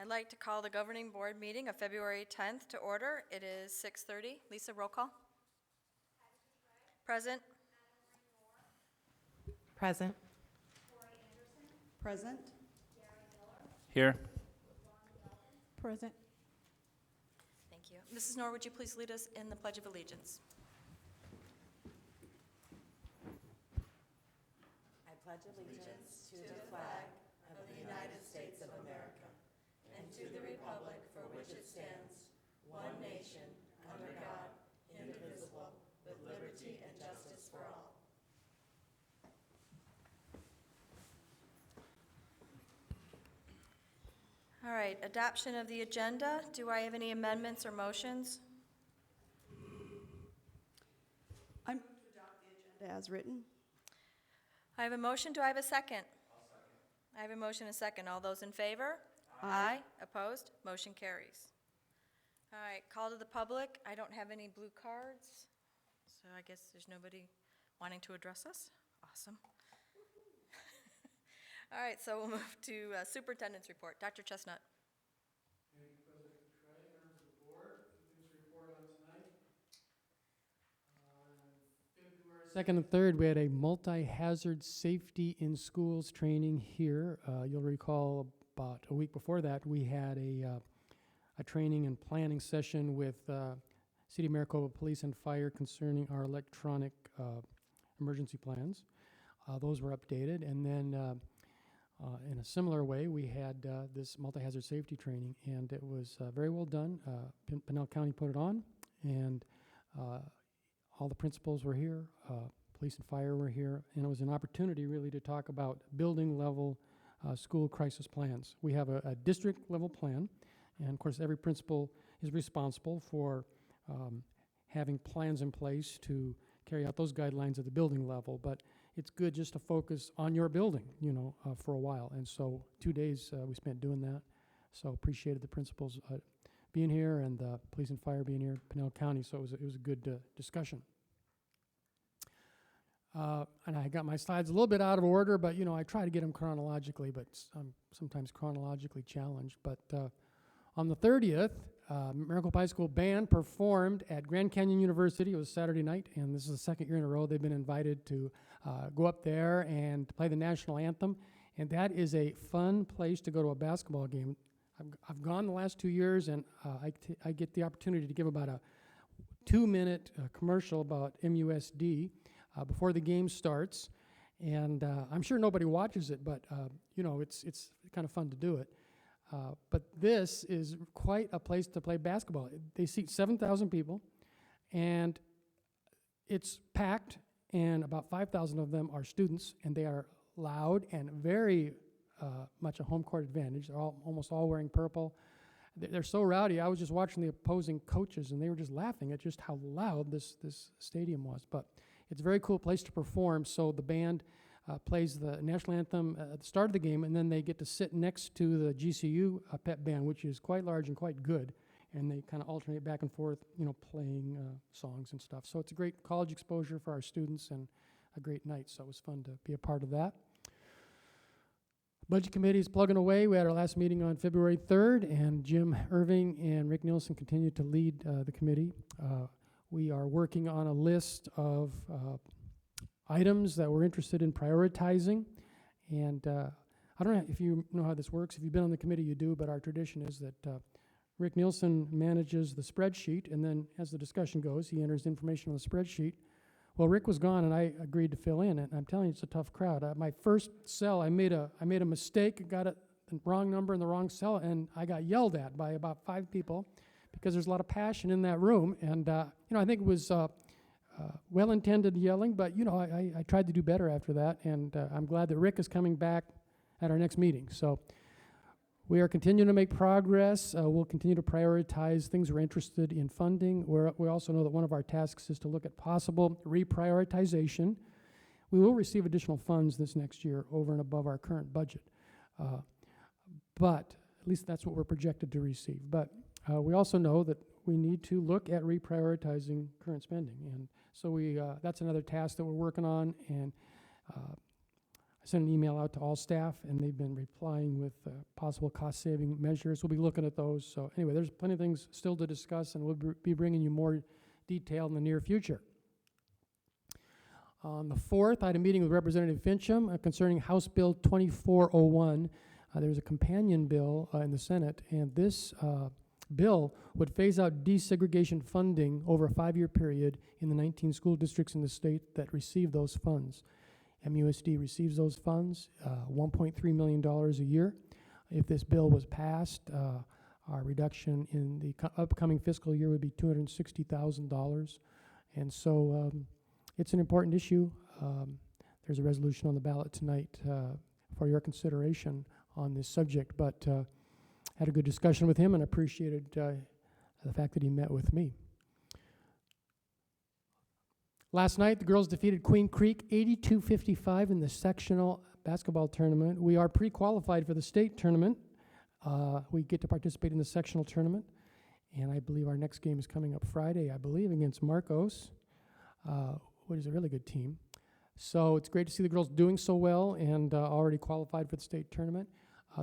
I'd like to call the governing board meeting of February 10th to order. It is 6:30. Lisa, roll call. Present. Present. Present. Here. Present. Thank you. Mrs. Knorr, would you please lead us in the Pledge of Allegiance? I pledge allegiance to the flag of the United States of America and to the republic for which it stands, one nation, under God, indivisible, with liberty and justice for all. All right, adoption of the agenda. Do I have any amendments or motions? I move to adopt the agenda as written. I have a motion. Do I have a second? I'll second. I have a motion and a second. All those in favor? Aye. Opposed? Motion carries. All right, call to the public. I don't have any blue cards, so I guess there's nobody wanting to address us. Awesome. All right, so we'll move to superintendent's report. Dr. Chestnut. Thank you, President Trey, members of the board. Things to report on tonight. February 2nd and 3rd, we had a multi-hazard safety in schools training here. You'll recall about a week before that, we had a training and planning session with City of Maricopa Police and Fire concerning our electronic emergency plans. Those were updated, and then in a similar way, we had this multi-hazard safety training, and it was very well done. Pinell County put it on, and all the principals were here, police and fire were here, and it was an opportunity really to talk about building-level school crisis plans. We have a district-level plan, and of course every principal is responsible for having plans in place to carry out those guidelines at the building level, but it's good just to focus on your building, for a while. And so 2 days we spent doing that. So appreciated the principals being here and the police and fire being here, Pinell County. So it was a good discussion. And I got my slides a little bit out of order, but I try to get them chronologically, but I'm sometimes chronologically challenged. But on the 30th, Maricopa High School band performed at Grand Canyon University. It was Saturday night, and this is the second year in a row they've been invited to go up there and play the national anthem. And that is a fun place to go to a basketball game. I've gone the last 2 years, and I get the opportunity to give about a 2-minute commercial about MUSD before the game starts. And I'm sure nobody watches it, but it's kind of fun to do it. But this is quite a place to play basketball. They seat 7,000 people, and it's packed, and about 5,000 of them are students, and they are loud and very much a home court advantage. They're almost all wearing purple. They're so rowdy. I was just watching the opposing coaches, and they were just laughing at just how loud this stadium was. But it's a very cool place to perform, so the band plays the national anthem at the start of the game, and then they get to sit next to the GCU pep band, which is quite large and quite good, and they kind of alternate back and forth, playing songs and stuff. So it's a great college exposure for our students and a great night, so it was fun to be a part of that. Budget committee is plugging away. We had our last meeting on February 3rd, and Jim Irving and Rick Nielsen continue to lead the committee. We are working on a list of items that we're interested in prioritizing, and I don't know if you know how this works. If you've been on the committee, you do, but our tradition is that Rick Nielsen manages the spreadsheet, and then as the discussion goes, he enters information on the spreadsheet. Well, Rick was gone, and I agreed to fill in, and I'm telling you, it's a tough crowd. My first cell, I made a mistake, got the wrong number in the wrong cell, and I got yelled at by about 5 people because there's a lot of passion in that room, and I think it was well-intended yelling, but I tried to do better after that, and I'm glad that Rick is coming back at our next meeting. So we are continuing to make progress. We'll continue to prioritize things we're interested in funding. We also know that one of our tasks is to look at possible reprioritization. We will receive additional funds this next year over and above our current budget, but at least that's what we're projected to receive. But we also know that we need to look at reprioritizing current spending, and so that's another task that we're working on. And I sent an email out to all staff, and they've been replying with possible cost-saving measures. We'll be looking at those. So anyway, there's plenty of things still to discuss, and we'll be bringing you more detail in the near future. On the 4th, I had a meeting with Representative Fincham concerning House Bill 2401. There's a companion bill in the Senate, and this bill would phase out desegregation funding over a 5-year period in the 19 school districts in the state that receive those funds. MUSD receives those funds, $1.3 million a year. If this bill was passed, our reduction in the upcoming fiscal year would be $260,000. And so it's an important issue. There's a resolution on the ballot tonight for your consideration on this subject, but had a good discussion with him and appreciated the fact that he met with me. Last night, the girls defeated Queen Creek 82-55 in the sectional basketball tournament. We are pre-qualified for the state tournament. We get to participate in the sectional tournament, and I believe our next game is coming up Friday, I believe, against Marcos, which is a really good team. So it's great to see the girls doing so well and already qualified for the state tournament.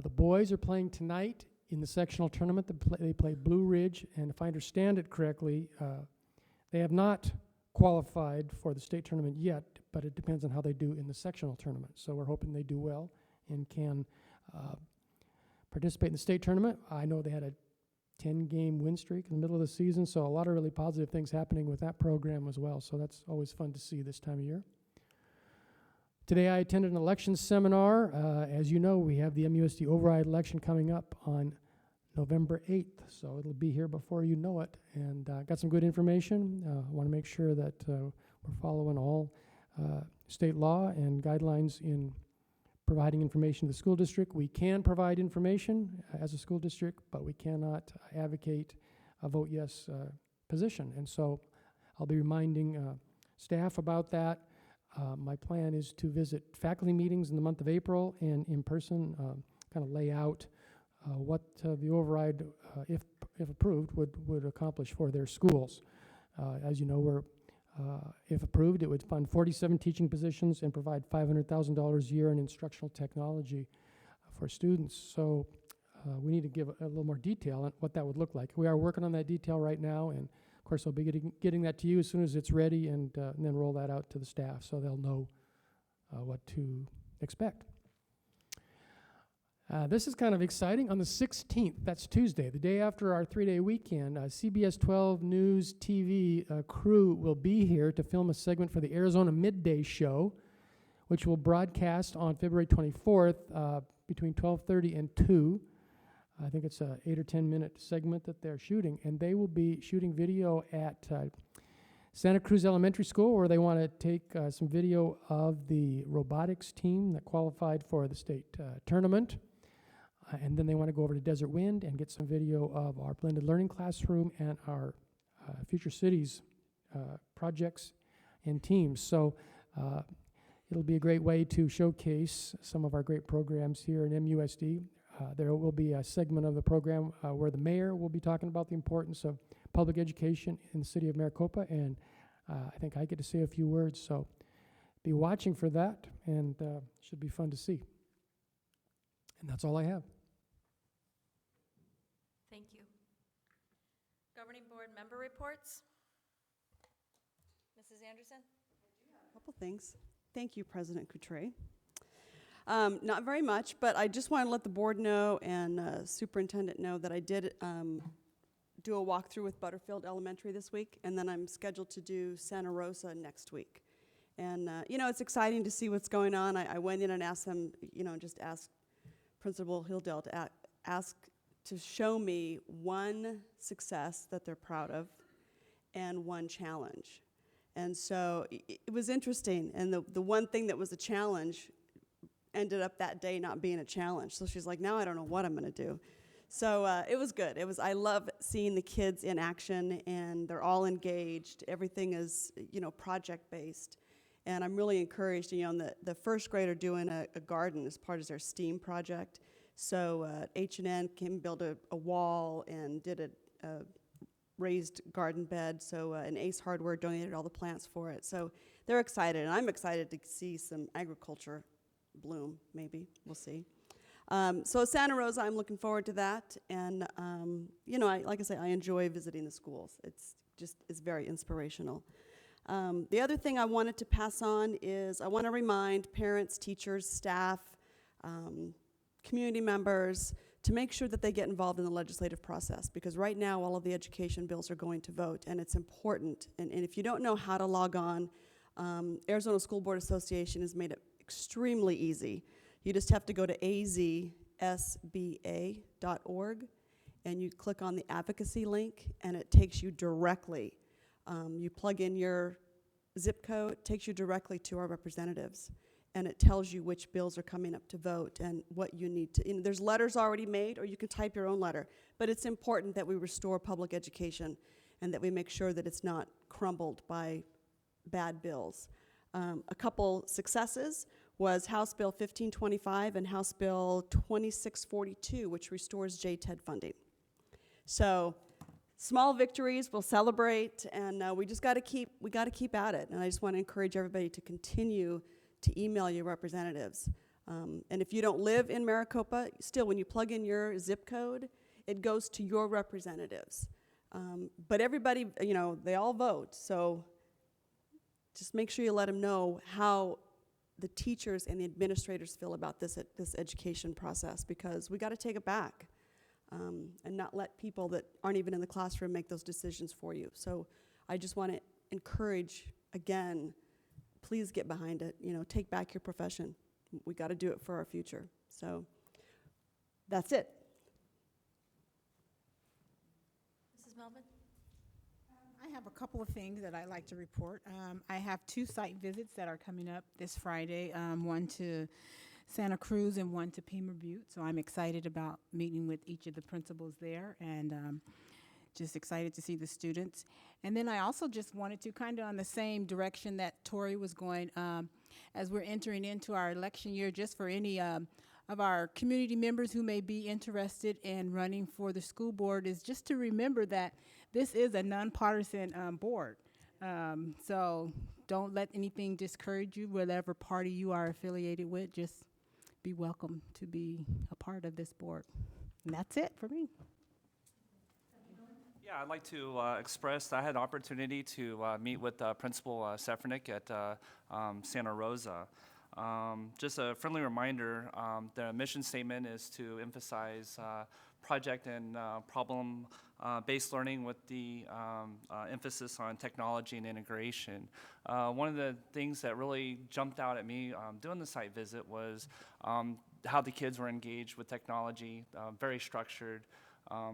The boys are playing tonight in the sectional tournament. They play Blue Ridge, and if I understand it correctly, they have not qualified for the state tournament yet, but it depends on how they do in the sectional tournament. So we're hoping they do well and can participate in the state tournament. I know they had a 10-game win streak in the middle of the season, so a lot of really positive things happening with that program as well. So that's always fun to see this time of year. Today I attended an election seminar. As you know, we have the MUSD override election coming up on November 8th, so it'll be here before you know it. And got some good information. I want to make sure that we're following all state law and guidelines in providing information to the school district. We can provide information as a school district, but we cannot advocate a vote yes position. And so I'll be reminding staff about that. My plan is to visit faculty meetings in the month of April and in person kind of lay out what the override, if approved, would accomplish for their schools. As you know, if approved, it would fund 47 teaching positions and provide $500,000 a year in instructional technology for students. So we need to give a little more detail on what that would look like. We are working on that detail right now, and of course I'll be getting that to you as soon as it's ready, and then roll that out to the staff so they'll know what to expect. This is kind of exciting. On the 16th, that's Tuesday, the day after our 3-day weekend, CBS 12 News TV crew will be here to film a segment for the Arizona Midday Show, which will broadcast on February 24th between 12:30 and 2. I think it's a 8 or 10 minute segment that they're shooting, and they will be shooting video at Santa Cruz Elementary School, where they want to take some video of the robotics team that qualified for the state tournament. And then they want to go over to Desert Wind and get some video of our blended learning classroom and our Future Cities projects and teams. So it'll be a great way to showcase some of our great programs here in MUSD. There will be a segment of the program where the mayor will be talking about the importance of public education in the city of Maricopa, and I think I get to say a few words. So be watching for that, and should be fun to see. And that's all I have. Thank you. Governing Board member reports? Mrs. Anderson? A couple things. Thank you, President Coutre. Not very much, but I just want to let the board know and superintendent know that I did do a walkthrough with Butterfield Elementary this week, and then I'm scheduled to do Santa Rosa next week. And, you know, it's exciting to see what's going on. I went in and asked them, you know, just asked Principal Hilldale to ask to show me one success that they're proud of and one challenge. And so it was interesting, and the one thing that was a challenge ended up that day not being a challenge. So she's like, now I don't know what I'm going to do. So it was good. I love seeing the kids in action, and they're all engaged. Everything is, you know, project-based. And I'm really encouraged, you know, the first grade are doing a garden as part of their STEAM project. So H&N came build a wall and did a raised garden bed. So and Ace Hardware donated all the plants for it. So they're excited, and I'm excited to see some agriculture bloom, maybe. We'll see. So Santa Rosa, I'm looking forward to that. And, like I say, I enjoy visiting the schools. It's very inspirational. The other thing I wanted to pass on is I want to remind parents, teachers, staff, community members to make sure that they get involved in the legislative process, because right now all of the education bills are going to vote, and it's important. And if you don't know how to log on, Arizona School Board Association has made it extremely easy. You just have to go to azsba.org, and you click on the advocacy link, and it takes you directly. You plug in your zip code, it takes you directly to our representatives, and it tells you which bills are coming up to vote and what you need to. There's letters already made, or you can type your own letter, but it's important that we restore public education and that we make sure that it's not crumbled by bad bills. A couple successes was House Bill 1525 and House Bill 2642, which restores JTED funding. So small victories we'll celebrate, and we got to keep at it. And I just want to encourage everybody to continue to email your representatives. And if you don't live in Maricopa, still when you plug in your zip code, it goes to your representatives. But everybody, they all vote, so just make sure you let them know how the teachers and the administrators feel about this education process, because we got to take it back. And not let people that aren't even in the classroom make those decisions for you. So I just want to encourage, again, please get behind it. Take back your profession. We got to do it for our future. So that's it. Mrs. Melvin? I have a couple of things that I'd like to report. I have 2 site visits that are coming up this Friday, one to Santa Cruz and one to Pima Butte. So I'm excited about meeting with each of the principals there, and just excited to see the students. And then I also just wanted to, kind of on the same direction that Tori was going, as we're entering into our election year, just for any of our community members who may be interested in running for the school board, is just to remember that this is a nonpartisan board. So don't let anything discourage you, whatever party you are affiliated with. Just be welcome to be a part of this board. And that's it for me. Yeah, I'd like to express I had an opportunity to meet with Principal Sefrenick at Santa Rosa. Just a friendly reminder, the mission statement is to emphasize project and problem-based learning with the emphasis on technology and integration. One of the things that really jumped out at me doing the site visit was how the kids were engaged with technology, very structured.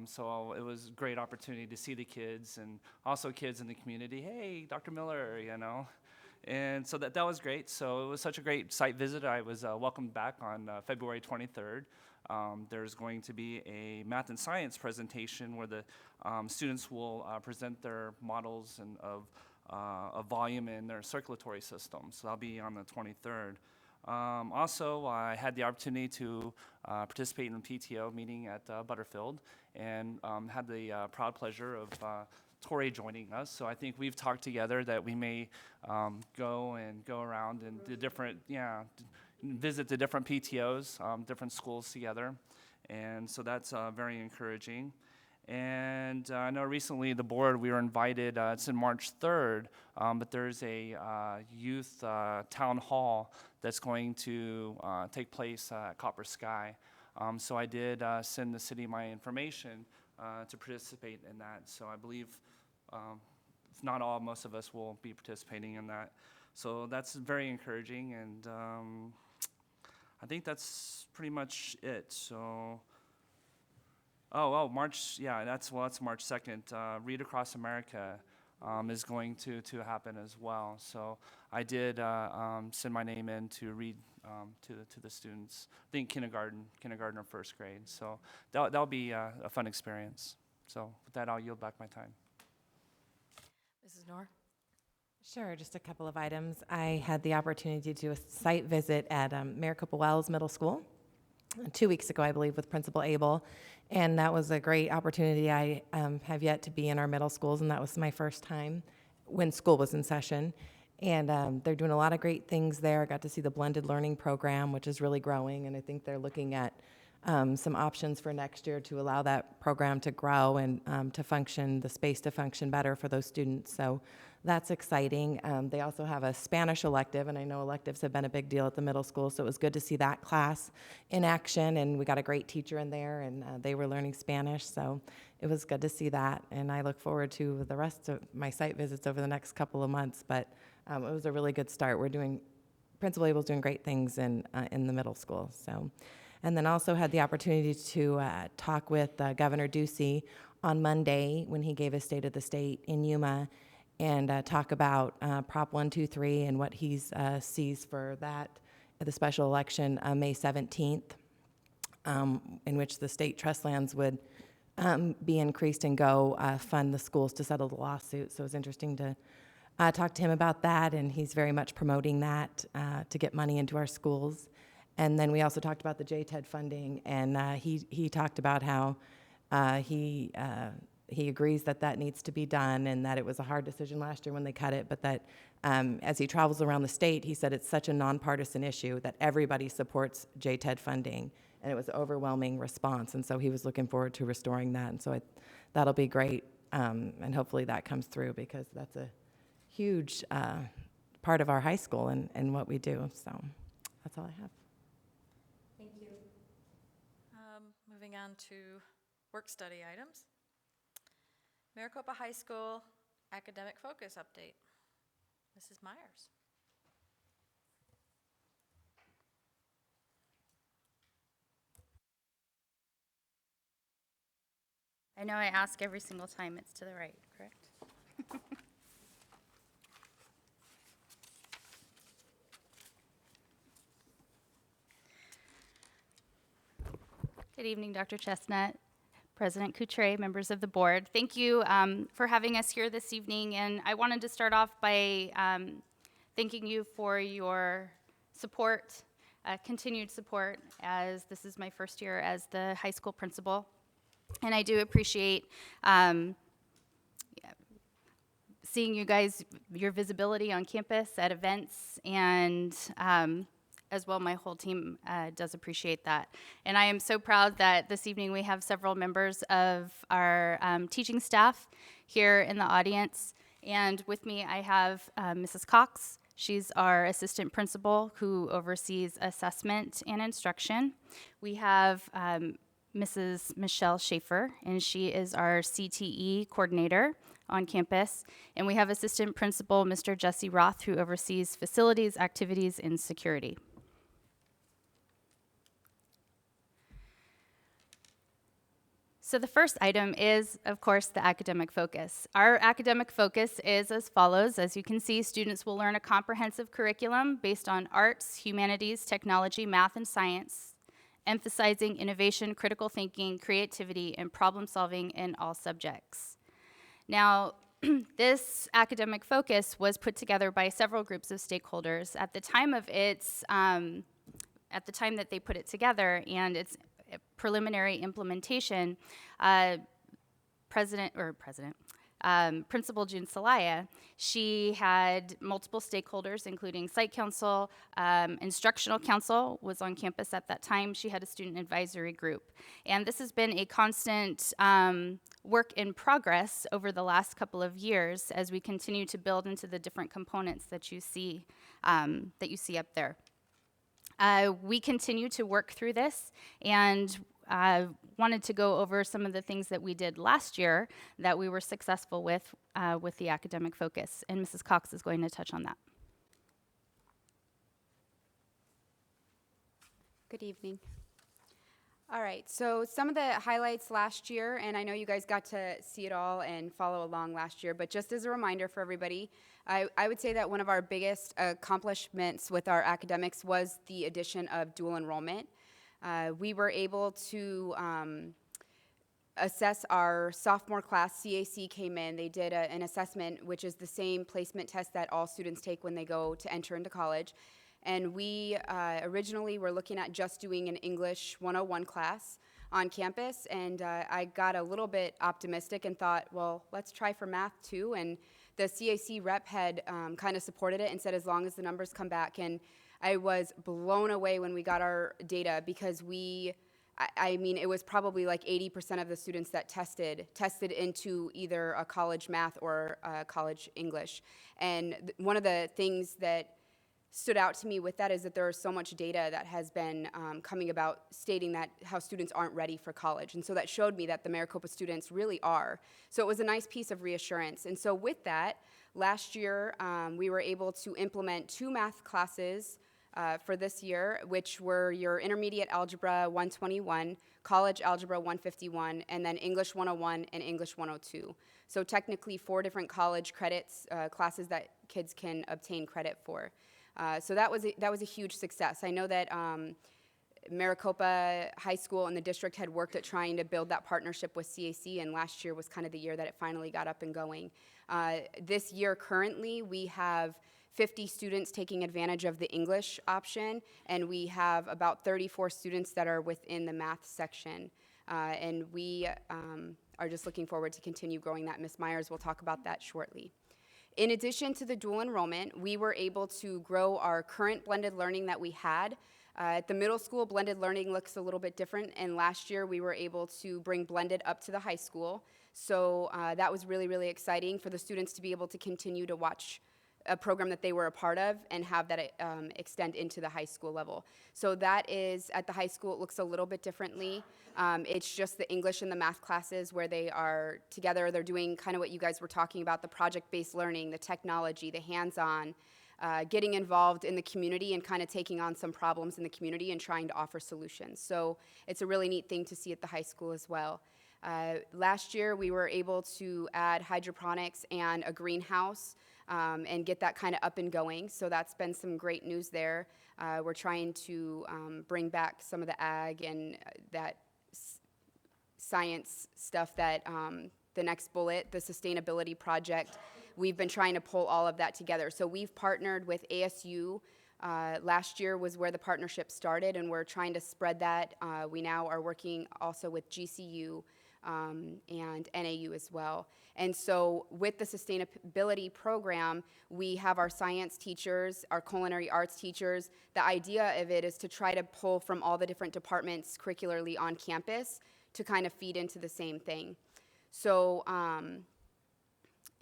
So it was a great opportunity to see the kids, and also kids in the community. Hey, Dr. Miller, And so that was great. So it was such a great site visit. I was welcomed back on February 23rd. There's going to be a math and science presentation where the students will present their models of volume in their circulatory system. So that'll be on the 23rd. Also, I had the opportunity to participate in the PTO meeting at Butterfield, and had the proud pleasure of Tori joining us. So I think we've talked together that we may go around and visit the different PTOs, different schools together. And so that's very encouraging. And I know recently the board, we were invited, it's in March 3rd, but there's a youth town hall that's going to take place at Copper Sky. So I did send the city my information to participate in that. So I believe, if not all, most of us will be participating in that. So that's very encouraging, and I think that's pretty much it. So, March, that's March 2nd. Read Across America is going to happen as well. So I did send my name in to read to the students. I think kindergarten or first grade. So that'll be a fun experience. So with that, I'll yield back my time. Mrs. Knorr? Sure, just a couple of items. I had the opportunity to do a site visit at Maricopa Wells Middle School 2 weeks ago, I believe, with Principal Abel, and that was a great opportunity. I have yet to be in our middle schools, and that was my first time when school was in session. And they're doing a lot of great things there. I got to see the blended learning program, which is really growing, and I think they're looking at some options for next year to allow that program to grow and to function, the space to function better for those students. So that's exciting. They also have a Spanish elective, and I know electives have been a big deal at the middle school, so it was good to see that class in action, and we got a great teacher in there, and they were learning Spanish, so it was good to see that. And I look forward to the rest of my site visits over the next couple of months, but it was a really good start. Principal Abel's doing great things in the middle school, so. And then also had the opportunity to talk with Governor Ducey on Monday when he gave his State of the State in Yuma, and talk about Prop 123 and what he sees for that at the special election May 17th, in which the state trust lands would be increased and go fund the schools to settle the lawsuit. So it was interesting to talk to him about that, and he's very much promoting that to get money into our schools. And then we also talked about the JTED funding, and he talked about how he agrees that needs to be done, and that it was a hard decision last year when they cut it, but that as he travels around the state, he said it's such a nonpartisan issue that everybody supports JTED funding, and it was an overwhelming response, and so he was looking forward to restoring that, and so that'll be great, and hopefully that comes through, because that's a huge part of our high school and what we do. So that's all I have. Thank you. Moving on to work study items. Maricopa High School academic focus update. Mrs. Myers. I know I ask every single time it's to the right, correct? Good evening, Dr. Chestnut, President Coutre, members of the board. Thank you for having us here this evening, and I wanted to start off by thanking you for your support, continued support, as this is my first year as the high school principal. And I do appreciate seeing you guys, your visibility on campus at events, and as well, my whole team does appreciate that. And I am so proud that this evening we have several members of our teaching staff here in the audience. And with me, I have Mrs. Cox. She's our assistant principal who oversees assessment and instruction. We have Mrs. Michelle Schaefer, and she is our CTE coordinator on campus. And we have assistant principal, Mr. Jesse Roth, who oversees facilities, activities, and security. So the first item is, of course, the academic focus. Our academic focus is as follows. As you can see, students will learn a comprehensive curriculum based on arts, humanities, technology, math, and science, emphasizing innovation, critical thinking, creativity, and problem solving in all subjects. Now, this academic focus was put together by several groups of stakeholders at the time of at the time that they put it together, and its preliminary implementation. Principal June Salaya, she had multiple stakeholders, including site council, instructional council was on campus at that time. She had a student advisory group. And this has been a constant work in progress over the last couple of years as we continue to build into the different components that you see up there. We continue to work through this, and wanted to go over some of the things that we did last year that we were successful with the academic focus, and Mrs. Cox is going to touch on that. Good evening. All right, so some of the highlights last year, and I know you guys got to see it all and follow along last year, but just as a reminder for everybody, I would say that one of our biggest accomplishments with our academics was the addition of dual enrollment. We were able to assess our sophomore class. CAC came in, they did an assessment, which is the same placement test that all students take when they go to enter into college. And we originally were looking at just doing an English 101 class on campus, and I got a little bit optimistic and thought, well, let's try for math too. And the CAC rep had kind of supported it and said as long as the numbers come back. And I was blown away when we got our data because I mean, it was probably like 80% of the students that tested into either a college math or a college English. And one of the things that stood out to me with that is that there is so much data that has been coming about stating that how students aren't ready for college. And so that showed me that the Maricopa students really are. So it was a nice piece of reassurance. And so with that, last year we were able to implement 2 math classes for this year, which were your intermediate algebra 121, college algebra 151, and then English 101 and English 102. So technically 4 different college credits, classes that kids can obtain credit for. So that was a huge success. I know that Maricopa High School and the district had worked at trying to build that partnership with CAC, and last year was kind of the year that it finally got up and going. This year currently we have 50 students taking advantage of the English option, and we have about 34 students that are within the math section. And we are just looking forward to continue growing that. Ms. Myers will talk about that shortly. In addition to the dual enrollment, we were able to grow our current blended learning that we had. At the middle school, blended learning looks a little bit different, and last year we were able to bring blended up to the high school. So that was really, really exciting for the students to be able to continue to watch a program that they were a part of and have that extend into the high school level. So that is, at the high school, it looks a little bit differently. It's just the English and the math classes where they are together. They're doing kind of what you guys were talking about, the project-based learning, the technology, the hands-on, getting involved in the community and kind of taking on some problems in the community and trying to offer solutions. So it's a really neat thing to see at the high school as well. Last year, we were able to add hydroponics and a greenhouse and get that kind of up and going. So that's been some great news there. We're trying to bring back some of the ag and that science stuff that the next bullet, the sustainability project, we've been trying to pull all of that together. So we've partnered with ASU. Last year was where the partnership started, and we're trying to spread that. We now are working also with GCU and NAU as well. And so with the sustainability program, we have our science teachers, our culinary arts teachers. The idea of it is to try to pull from all the different departments curricularly on campus to kind of feed into the same thing. So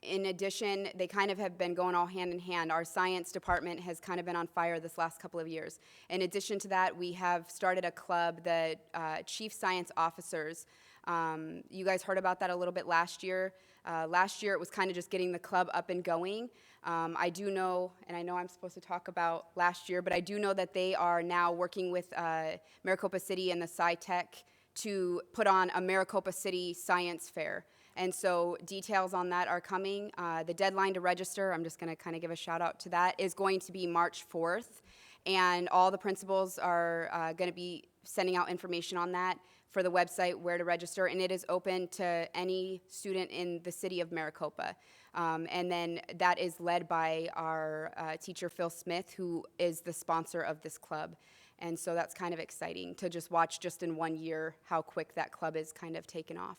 in addition, they kind of have been going all hand in hand. Our science department has kind of been on fire this last couple of years. In addition to that, we have started a club, the Chief Science Officers. You guys heard about that a little bit last year. Last year, it was kind of just getting the club up and going. I do know, and I know I'm supposed to talk about last year, but I do know that they are now working with Maricopa City and the SciTech to put on a Maricopa City Science Fair. And so details on that are coming. The deadline to register, I'm just going to kind of give a shout out to that, is going to be March 4th. And all the principals are going to be sending out information on that for the website, where to register. And it is open to any student in the city of Maricopa. And then that is led by our teacher, Phil Smith, who is the sponsor of this club. And so that's kind of exciting to just watch just in 1 year how quick that club is kind of taken off.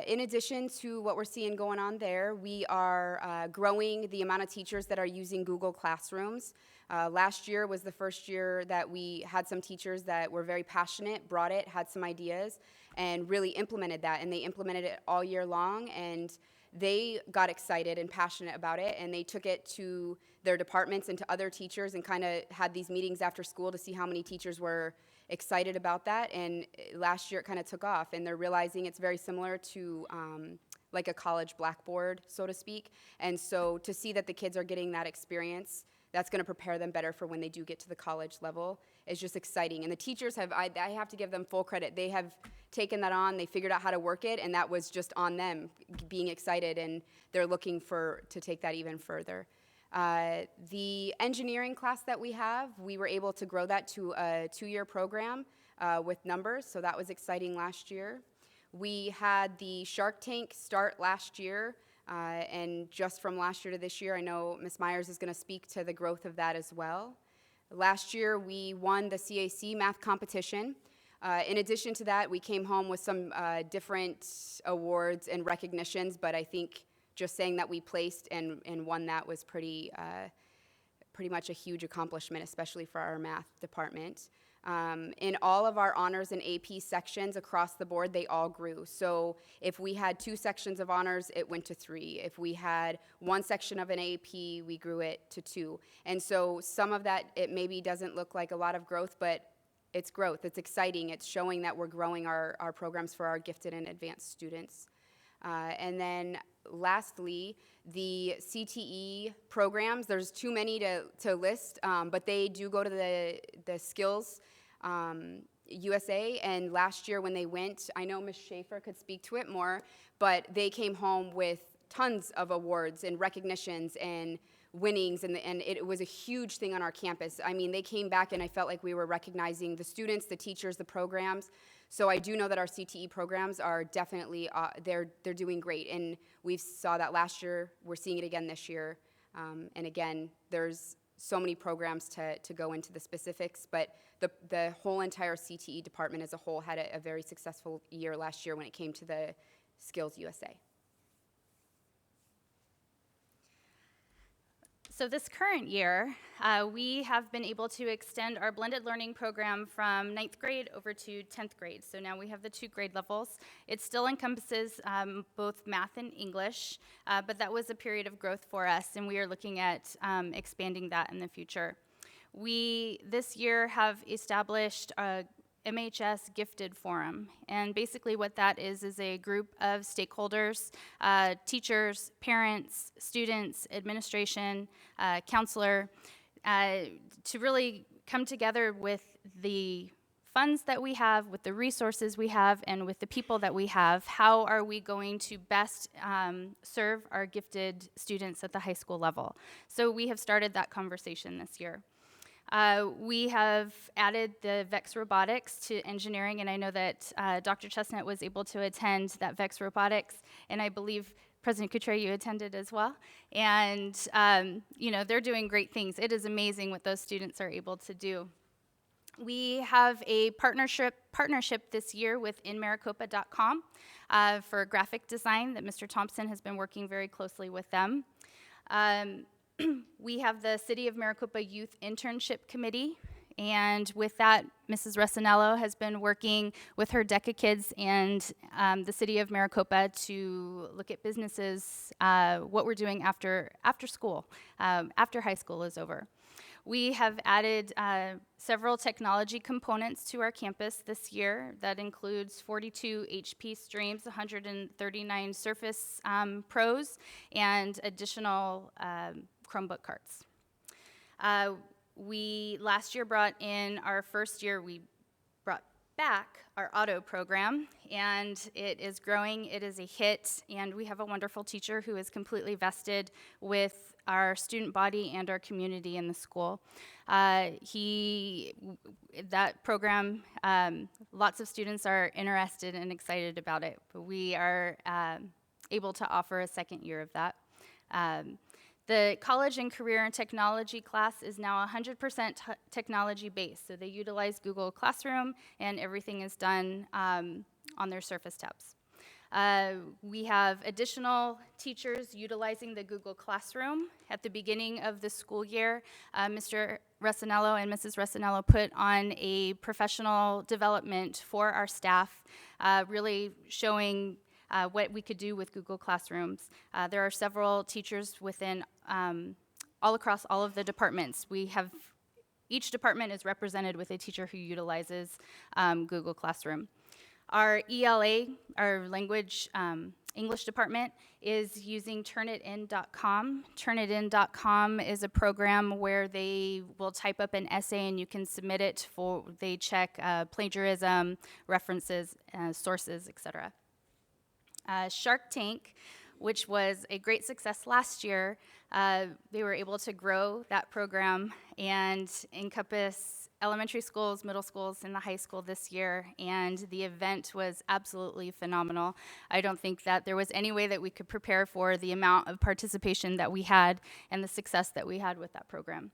In addition to what we're seeing going on there, we are growing the amount of teachers that are using Google Classrooms. Last year was the first year that we had some teachers that were very passionate, brought it, had some ideas, and really implemented that. And they implemented it all year long, and they got excited and passionate about it, and they took it to their departments and to other teachers and kind of had these meetings after school to see how many teachers were excited about that. And last year it kind of took off, and they're realizing it's very similar to like a college Blackboard, so to speak. And so to see that the kids are getting that experience, that's going to prepare them better for when they do get to the college level, is just exciting. And the teachers have, I have to give them full credit. They have taken that on, they figured out how to work it, and that was just on them being excited, and they're looking to take that even further. The engineering class that we have, we were able to grow that to a 2-year program with numbers, so that was exciting last year. We had the Shark Tank start last year, and just from last year to this year, I know Ms. Myers is going to speak to the growth of that as well. Last year, we won the CAC math competition. In addition to that, we came home with some different awards and recognitions, but I think just saying that we placed and won that was pretty much a huge accomplishment, especially for our math department. In all of our honors and AP sections across the board, they all grew. So if we had 2 sections of honors, it went to 3. If we had 1 section of an AP, we grew it to 2. And so some of that, it maybe doesn't look like a lot of growth, but it's growth. It's exciting. It's showing that we're growing our programs for our gifted and advanced students. And then lastly, the CTE programs, there's too many to list, but they do go to the Skills USA, and last year when they went, I know Ms. Schaefer could speak to it more, but they came home with tons of awards and recognitions and winnings, and it was a huge thing on our campus. I mean, they came back and I felt like we were recognizing the students, the teachers, the programs. So I do know that our CTE programs are definitely, they're doing great. And we saw that last year, we're seeing it again this year. And again, there's so many programs to go into the specifics, but the whole entire CTE department as a whole had a very successful year last year when it came to the Skills USA. So this current year, we have been able to extend our blended learning program from 9th grade over to 10th grade. So now we have the 2 grade levels. It still encompasses both math and English, but that was a period of growth for us, and we are looking at expanding that in the future. We, this year, have established a MHS Gifted Forum, and basically what that is a group of stakeholders, teachers, parents, students, administration, counselor, to really come together with the funds that we have, with the resources we have, and with the people that we have. How are we going to best serve our gifted students at the high school level? So we have started that conversation this year. We have added the VEX Robotics to engineering, and I know that Dr. Chestnut was able to attend that VEX Robotics, and I believe President Couture, you attended as well. And, you know, they're doing great things. It is amazing what those students are able to do. We have a partnership this year with InMaricopa.com for graphic design that Mr. Thompson has been working very closely with them. We have the City of Maricopa Youth Internship Committee, and with that, Mrs. Resinello has been working with her DECA kids and the City of Maricopa to look at businesses, what we're doing after school, after high school is over. We have added several technology components to our campus this year. That includes 42 HP streams, 139 Surface Pros, and additional Chromebook carts. We last year brought in our first year, we brought back our auto program, and it is growing, it is a hit, and we have a wonderful teacher who is completely vested with our student body and our community in the school. That program, lots of students are interested and excited about it, but we are able to offer a second year of that. The college and career and technology class is now 100% technology based, so they utilize Google Classroom and everything is done on their Surface tabs. We have additional teachers utilizing the Google Classroom. At the beginning of the school year, Mr. Resinello and Mrs. Resinello put on a professional development for our staff, really showing what we could do with Google Classrooms. There are several teachers within all across all of the departments. Each department is represented with a teacher who utilizes Google Classroom. Our ELA, our language English department, is using Turnitin.com. Turnitin.com is a program where they will type up an essay and you can submit it they check plagiarism, references, sources, etc. Shark Tank, which was a great success last year, they were able to grow that program and encompass elementary schools, middle schools, and the high school this year, and the event was absolutely phenomenal. I don't think that there was any way that we could prepare for the amount of participation that we had and the success that we had with that program.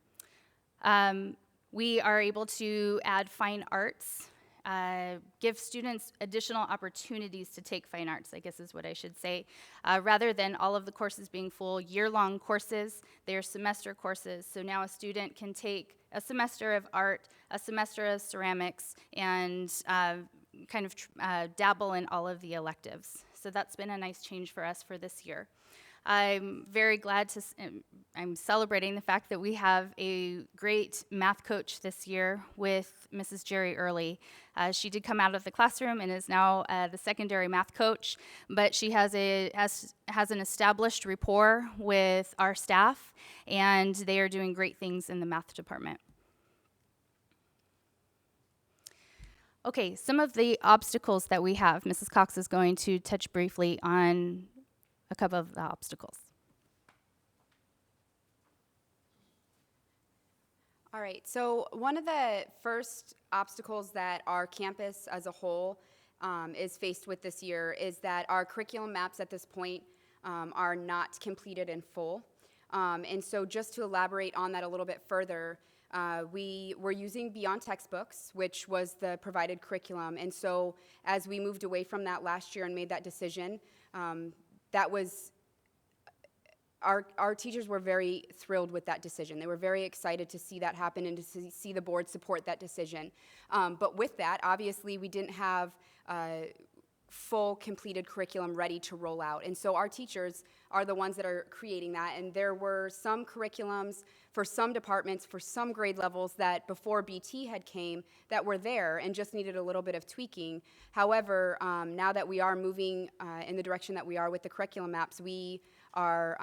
We are able to add fine arts give students additional opportunities to take fine arts, I guess is what I should say. Rather than all of the courses being full year-long courses, they are semester courses. So now a student can take a semester of art, a semester of ceramics, and kind of dabble in all of the electives. So that's been a nice change for us for this year. I'm very glad to, I'm celebrating the fact that we have a great math coach this year with Mrs. Jerry Early. She did come out of the classroom and is now the secondary math coach, but she has an established rapport with our staff, and they are doing great things in the math department. Okay, some of the obstacles that we have. Mrs. Cox is going to touch briefly on a couple of the obstacles. All right, so one of the first obstacles that our campus as a whole is faced with this year is that our curriculum maps at this point are not completed in full. And so just to elaborate on that a little bit further, we were using Beyond Textbooks, which was the provided curriculum. And so as we moved away from that last year and made that decision, that was, our teachers were very thrilled with that decision. They were very excited to see that happen and to see the board support that decision. But with that, obviously, we didn't have full completed curriculum ready to roll out. And so our teachers are the ones that are creating that. And there were some curriculums for some departments, for some grade levels that before BT had came that were there and just needed a little bit of tweaking. However, now that we are moving in the direction that we are with the curriculum maps, we are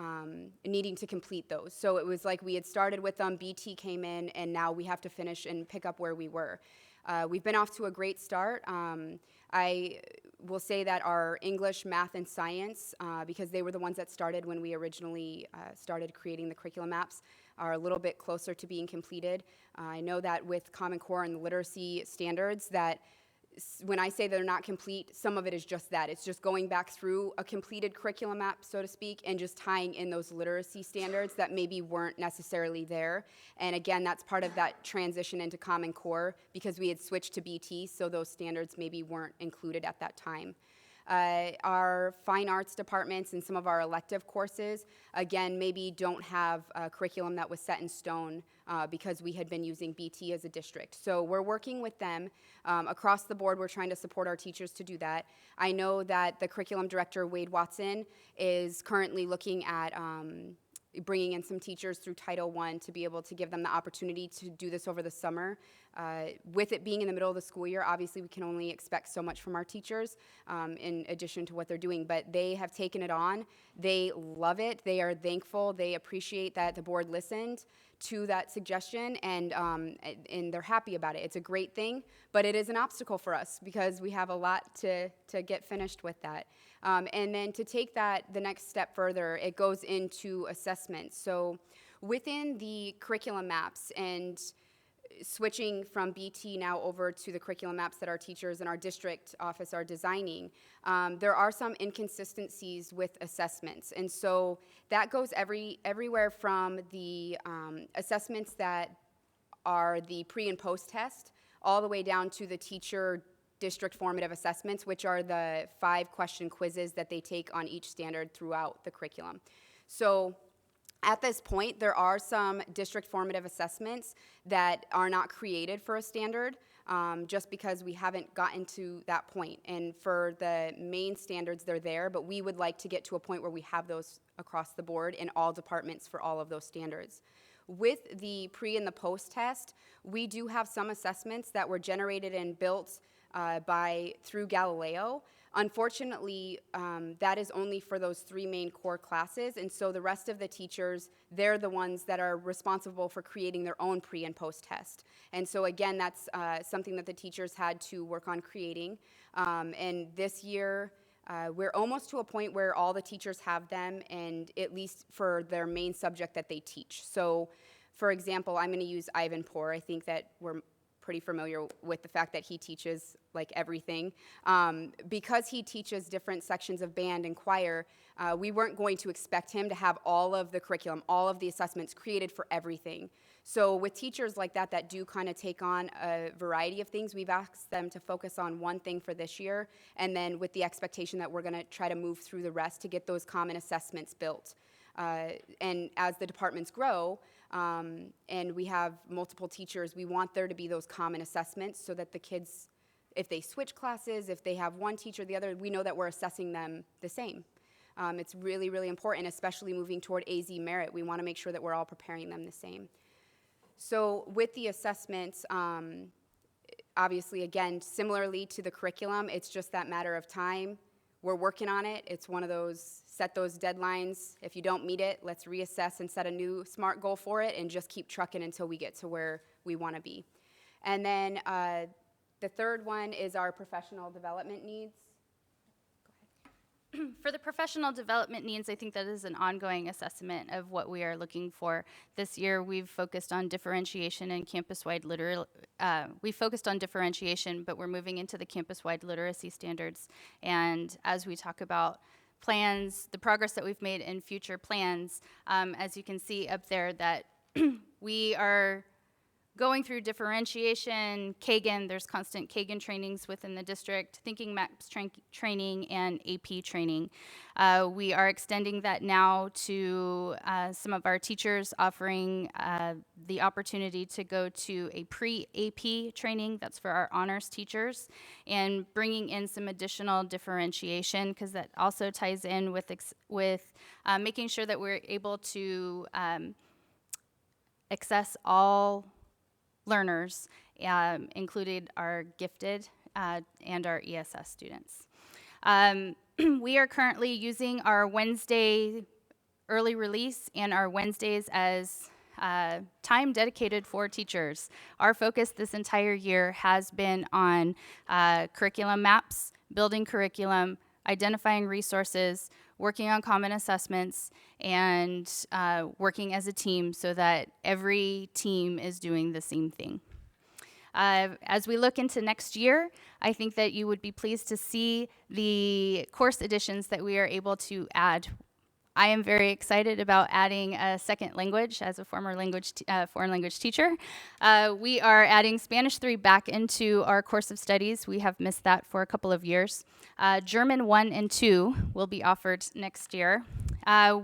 needing to complete those. So it was like we had started with them, BT came in, and now we have to finish and pick up where we were. We've been off to a great start. I will say that our English, math, and science, because they were the ones that started when we originally started creating the curriculum maps, are a little bit closer to being completed. I know that with Common Core and the literacy standards that when I say they're not complete, some of it is just that. It's just going back through a completed curriculum map, so to speak, and just tying in those literacy standards that maybe weren't necessarily there. And again, that's part of that transition into Common Core because we had switched to BT, so those standards maybe weren't included at that time. Our fine arts departments and some of our elective courses, again, maybe don't have a curriculum that was set in stone because we had been using BT as a district. So we're working with them. Across the board, we're trying to support our teachers to do that. I know that the curriculum director, Wade Watson, is currently looking at bringing in some teachers through Title I to be able to give them the opportunity to do this over the summer. With it being in the middle of the school year, obviously we can only expect so much from our teachers in addition to what they're doing, but they have taken it on. They love it. They are thankful. They appreciate that the board listened to that suggestion, and they're happy about it. It's a great thing, but it is an obstacle for us because we have a lot to get finished with that. And then to take that the next step further, it goes into assessment. So within the curriculum maps and switching from BT now over to the curriculum maps that our teachers in our district office are designing, there are some inconsistencies with assessments. And so that goes everywhere from the assessments that are the pre and post test all the way down to the teacher district formative assessments, which are the 5-question quizzes that they take on each standard throughout the curriculum. So at this point, there are some district formative assessments that are not created for a standard just because we haven't gotten to that point. And for the main standards, they're there, but we would like to get to a point where we have those across the board in all departments for all of those standards. With the pre and the post test, we do have some assessments that were generated and built through Galileo. Unfortunately, that is only for those 3 main core classes, and so the rest of the teachers, they're the ones that are responsible for creating their own pre and post test. And so again, that's something that the teachers had to work on creating. And this year, we're almost to a point where all the teachers have them, and at least for their main subject that they teach. So, for example, I'm going to use Ivan Poor. I think that we're pretty familiar with the fact that he teaches like everything. Because he teaches different sections of band and choir, we weren't going to expect him to have all of the curriculum, all of the assessments created for everything. So with teachers like that that do kind of take on a variety of things, we've asked them to focus on one thing for this year, and then with the expectation that we're going to try to move through the rest to get those common assessments built. And as the departments grow, and we have multiple teachers, we want there to be those common assessments so that the kids, if they switch classes, if they have one teacher or the other, we know that we're assessing them the same. It's really, really important, especially moving toward AZ merit. We want to make sure that we're all preparing them the same. So with the assessments, obviously, again, similarly to the curriculum, it's just that matter of time. We're working on it. It's one of those, set those deadlines. If you don't meet it, let's reassess and set a new SMART goal for it and just keep trucking until we get to where we want to be. And then the third one is our professional development needs. For the professional development needs, I think that is an ongoing assessment of what we are looking for. This year, we've focused on differentiation and campus-wide we focused on differentiation, but we're moving into the campus-wide literacy standards. And as we talk about plans, the progress that we've made in future plans, as you can see up there, that we are going through differentiation, Kagan, there's constant Kagan trainings within the district, thinking maps training, and AP training. We are extending that now to some of our teachers, offering the opportunity to go to a pre-AP training, that's for our honors teachers, and bringing in some additional differentiation, because that also ties in with making sure that we're able to access all learners, included our gifted and our ESS students. We are currently using our Wednesday early release and our Wednesdays as time dedicated for teachers. Our focus this entire year has been on curriculum maps, building curriculum, identifying resources, working on common assessments, and working as a team so that every team is doing the same thing. As we look into next year, I think that you would be pleased to see the course additions that we are able to add. I am very excited about adding a second language as a former foreign language teacher. We are adding Spanish 3 back into our course of studies. We have missed that for a couple of years. German 1 and 2 will be offered next year.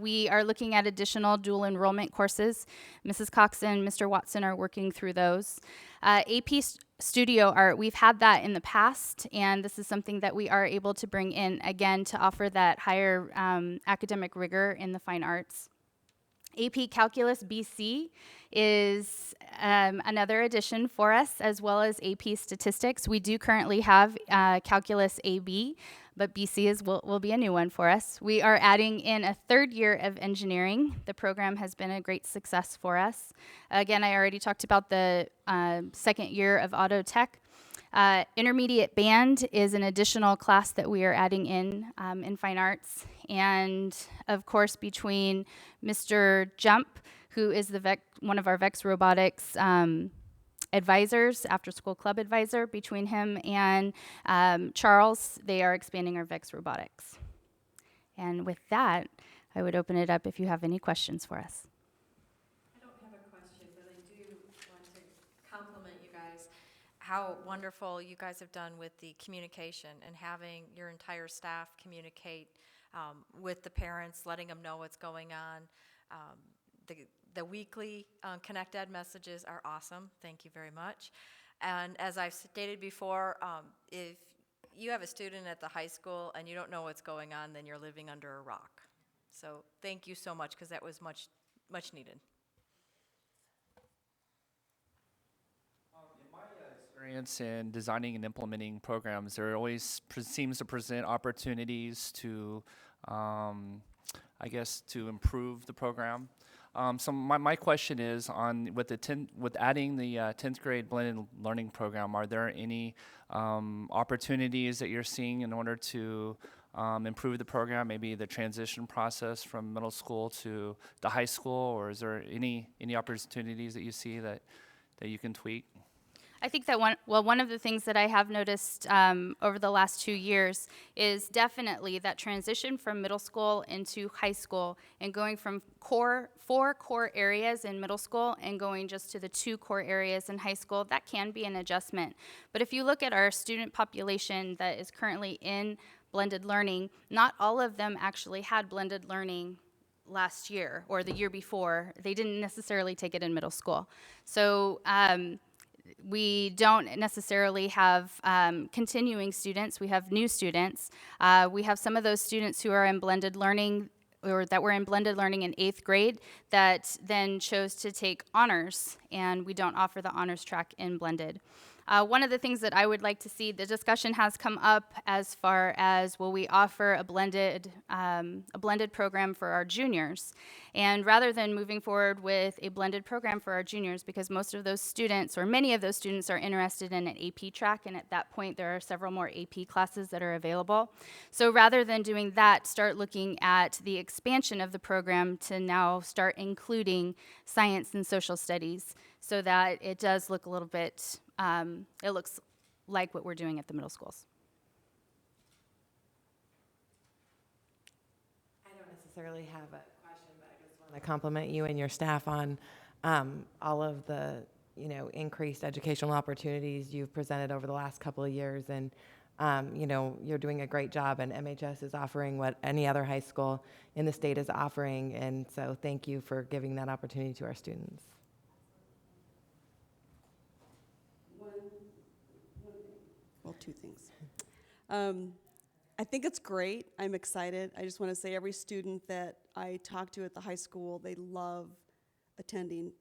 We are looking at additional dual enrollment courses. Mrs. Cox and Mr. Watson are working through those. AP Studio Art, we've had that in the past, and this is something that we are able to bring in again to offer that higher academic rigor in the fine arts. AP Calculus BC is another addition for us, as well as AP Statistics. We do currently have Calculus AB, but BC will be a new one for us. We are adding in a third year of engineering. The program has been a great success for us. Again, I already talked about the second year of auto tech. Intermediate band is an additional class that we are adding in fine arts. And of course, between Mr. Jump, who is one of our VEX robotics advisors, after school club advisor, between him and Charles, they are expanding our VEX robotics. And with that, I would open it up if you have any questions for us. I don't have a question, but I do want to compliment you guys, how wonderful you guys have done with the communication and having your entire staff communicate with the parents, letting them know what's going on. The weekly Connect Ed messages are awesome. Thank you very much. And as I've stated before, if you have a student at the high school and you don't know what's going on, then you're living under a rock. So thank you so much, because that was much, much needed. In my experience in designing and implementing programs, there always seems to present opportunities to, I guess, to improve the program. So my question is with adding the 10th grade blended learning program, are there any opportunities that you're seeing in order to improve the program, maybe the transition process from middle school to the high school, or is there any opportunities that you see that you can tweak? I think that one of the things that I have noticed over the last 2 years is definitely that transition from middle school into high school and going from 4 core areas in middle school and going just to the 2 core areas in high school. That can be an adjustment. But if you look at our student population that is currently in blended learning, not all of them actually had blended learning last year or the year before. They didn't necessarily take it in middle school. So we don't necessarily have continuing students. We have new students. We have some of those students who are in blended learning or that were in blended learning in 8th grade that then chose to take honors, and we don't offer the honors track in blended. One of the things that I would like to see, the discussion has come up as far as will we offer a blended program for our juniors. And rather than moving forward with a blended program for our juniors, because most of those students or many of those students are interested in an AP track, and at that point there are several more AP classes that are available. So rather than doing that, start looking at the expansion of the program to now start including science and social studies so that it does look a little bit it looks like what we're doing at the middle schools. I don't necessarily have a question, but I just want to compliment you and your staff on all of the, increased educational opportunities you've presented over the last couple of years. And, you're doing a great job, and MHS is offering what any other high school in the state is offering. And so thank you for giving that opportunity to our students. Well, 2 things. I think it's great. I'm excited. I just want to say every student that I talk to at the high school, they love attending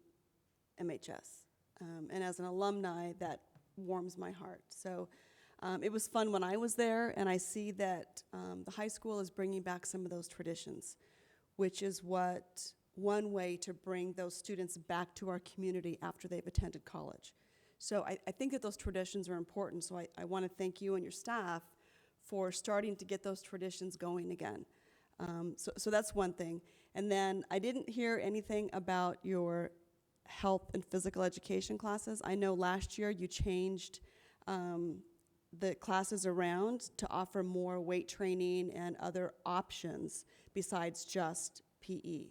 MHS. And as an alumni, that warms my heart. So it was fun when I was there, and I see that the high school is bringing back some of those traditions, which is one way to bring those students back to our community after they've attended college. So I think that those traditions are important, so I want to thank you and your staff for starting to get those traditions going again. So that's one thing. And then I didn't hear anything about your health and physical education classes. I know last year you changed the classes around to offer more weight training and other options besides just PE.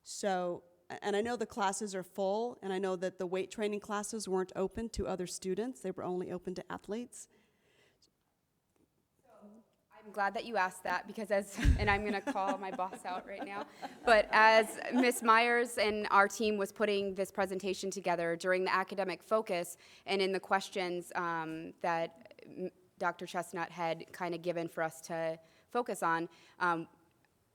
So, and I know the classes are full, and I know that the weight training classes weren't open to other students. They were only open to athletes. I'm glad that you asked that because and I'm going to call my boss out right now, but as Ms. Myers and our team was putting this presentation together during the academic focus and in the questions that Dr. Chestnut had kind of given for us to focus on,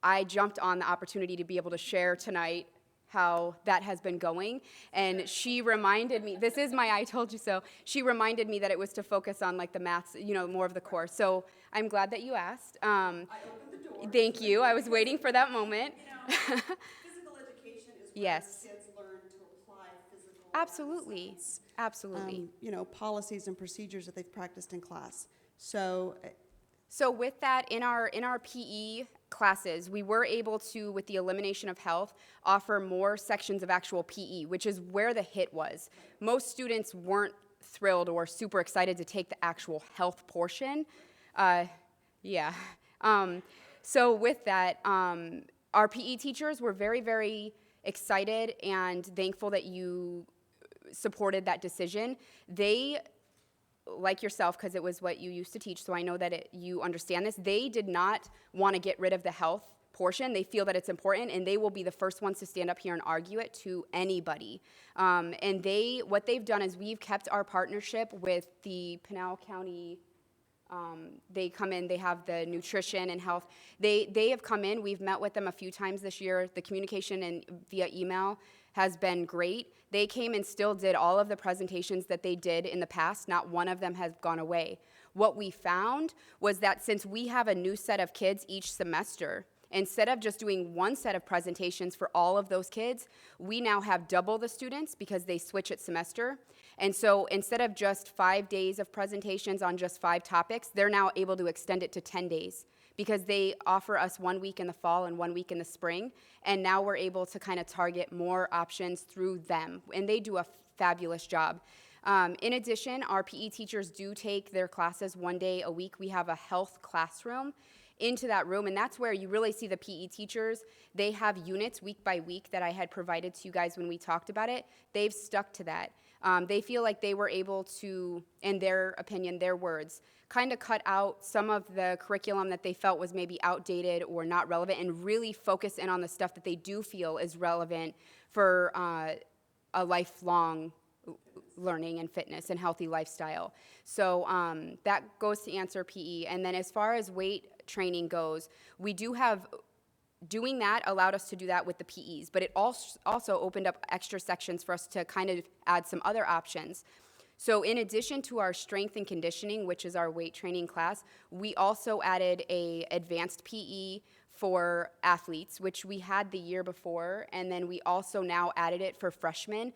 I jumped on the opportunity to be able to share tonight how that has been going, and she reminded me, this is my I told you so, she reminded me that it was to focus on like the maths, more of the core. So I'm glad that you asked. I opened the door. Thank you, I was waiting for that moment. Physical education is where Yes. kids learn to apply physical Absolutely, lessons, absolutely. policies and procedures that they've practiced in class. So So with that, in our PE classes, we were able to, with the elimination of health, offer more sections of actual PE, which is where the hit was. Most students weren't thrilled or super excited to take the actual health portion. So with that, our PE teachers were very, very excited and thankful that you supported that decision. They, like yourself, because it was what you used to teach, so I know that you understand this, they did not want to get rid of the health portion. They feel that it's important, and they will be the first ones to stand up here and argue it to anybody. And what they've done is we've kept our partnership with the Pinal County. They come in, they have the nutrition and health. They have come in, we've met with them a few times this year. The communication and via email has been great. They came and still did all of the presentations that they did in the past. Not one of them has gone away. What we found was that since we have a new set of kids each semester, instead of just doing one set of presentations for all of those kids, we now have double the students because they switch at semester. And so instead of just 5 days of presentations on just 5 topics, they're now able to extend it to 10 days because they offer us 1 week in the fall and 1 week in the spring. And now we're able to kind of target more options through them. And they do a fabulous job. In addition, our PE teachers do take their classes 1 day a week. We have a health classroom into that room, and that's where you really see the PE teachers. They have units week by week that I had provided to you guys when we talked about it. They've stuck to that. They feel like they were able to, in their opinion, their words, kind of cut out some of the curriculum that they felt was maybe outdated or not relevant and really focus in on the stuff that they do feel is relevant for a lifelong learning and fitness and healthy lifestyle. So that goes to answer PE. And then as far as weight training goes, we do have, doing that allowed us to do that with the PEs, but it also opened up extra sections for us to kind of add some other options. So in addition to our strength and conditioning, which is our weight training class, we also added a advanced PE for athletes, which we had the year before, and then we also now added it for freshmen.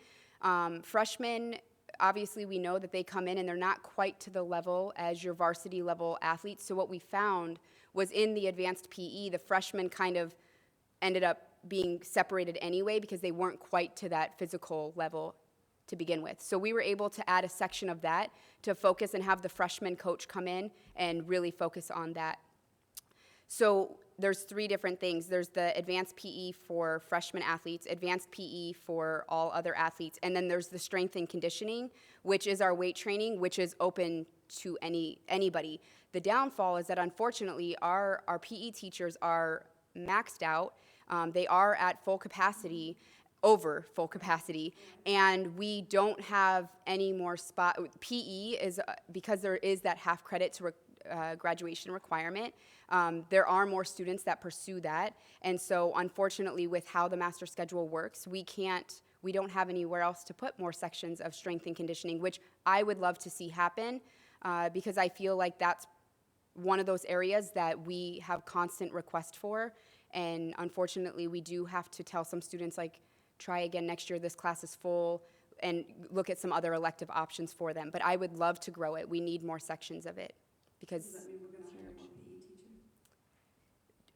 Freshmen, obviously we know that they come in and they're not quite to the level as your varsity level athletes, so what we found was in the advanced PE, the freshmen kind of ended up being separated anyway because they weren't quite to that physical level to begin with. So we were able to add a section of that to focus and have the freshman coach come in and really focus on that. So there's 3 different things. There's the advanced PE for freshman athletes, advanced PE for all other athletes, and then there's the strength and conditioning, which is our weight training, which is open to anybody. The downfall is that unfortunately our PE teachers are maxed out. They are at full capacity, over full capacity, and we don't have any more spot. PE is, because there is that half credit to graduation requirement, there are more students that pursue that, and so unfortunately with how the master schedule works, we don't have anywhere else to put more sections of strength and conditioning, which I would love to see happen, because I feel like that's one of those areas that we have constant request for, and unfortunately we do have to tell some students, like, try again next year, this class is full, and look at some other elective options for them. But I would love to grow it. We need more sections of it, because. Does that mean we're going to hire more PE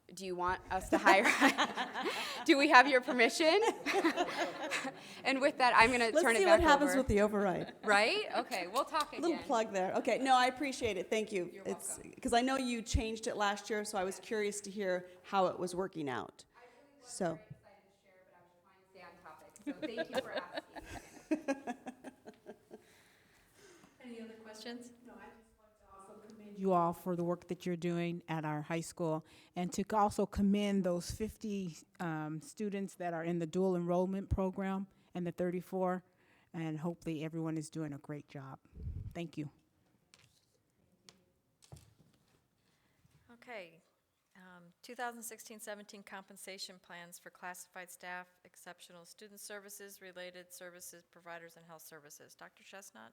teachers? Do you want us to hire? Do we have your permission? And with that, I'm going to turn it back over. Let's see what happens with the override. Right? Okay, we'll talk again. Little plug there. Okay, no, I appreciate it. Thank you. You're It's welcome. because I know you changed it last year, so I was curious to hear how it was working out. So. Stay on topic, so thank you for asking. Any other questions? You all for the work that you're doing at our high school, and to also commend those 50 students that are in the dual enrollment program and the 34, and hopefully everyone is doing a great job. Thank you. Okay. 2016-17 compensation plans for classified staff, exceptional student services, related services providers, and health services. Dr. Chestnut?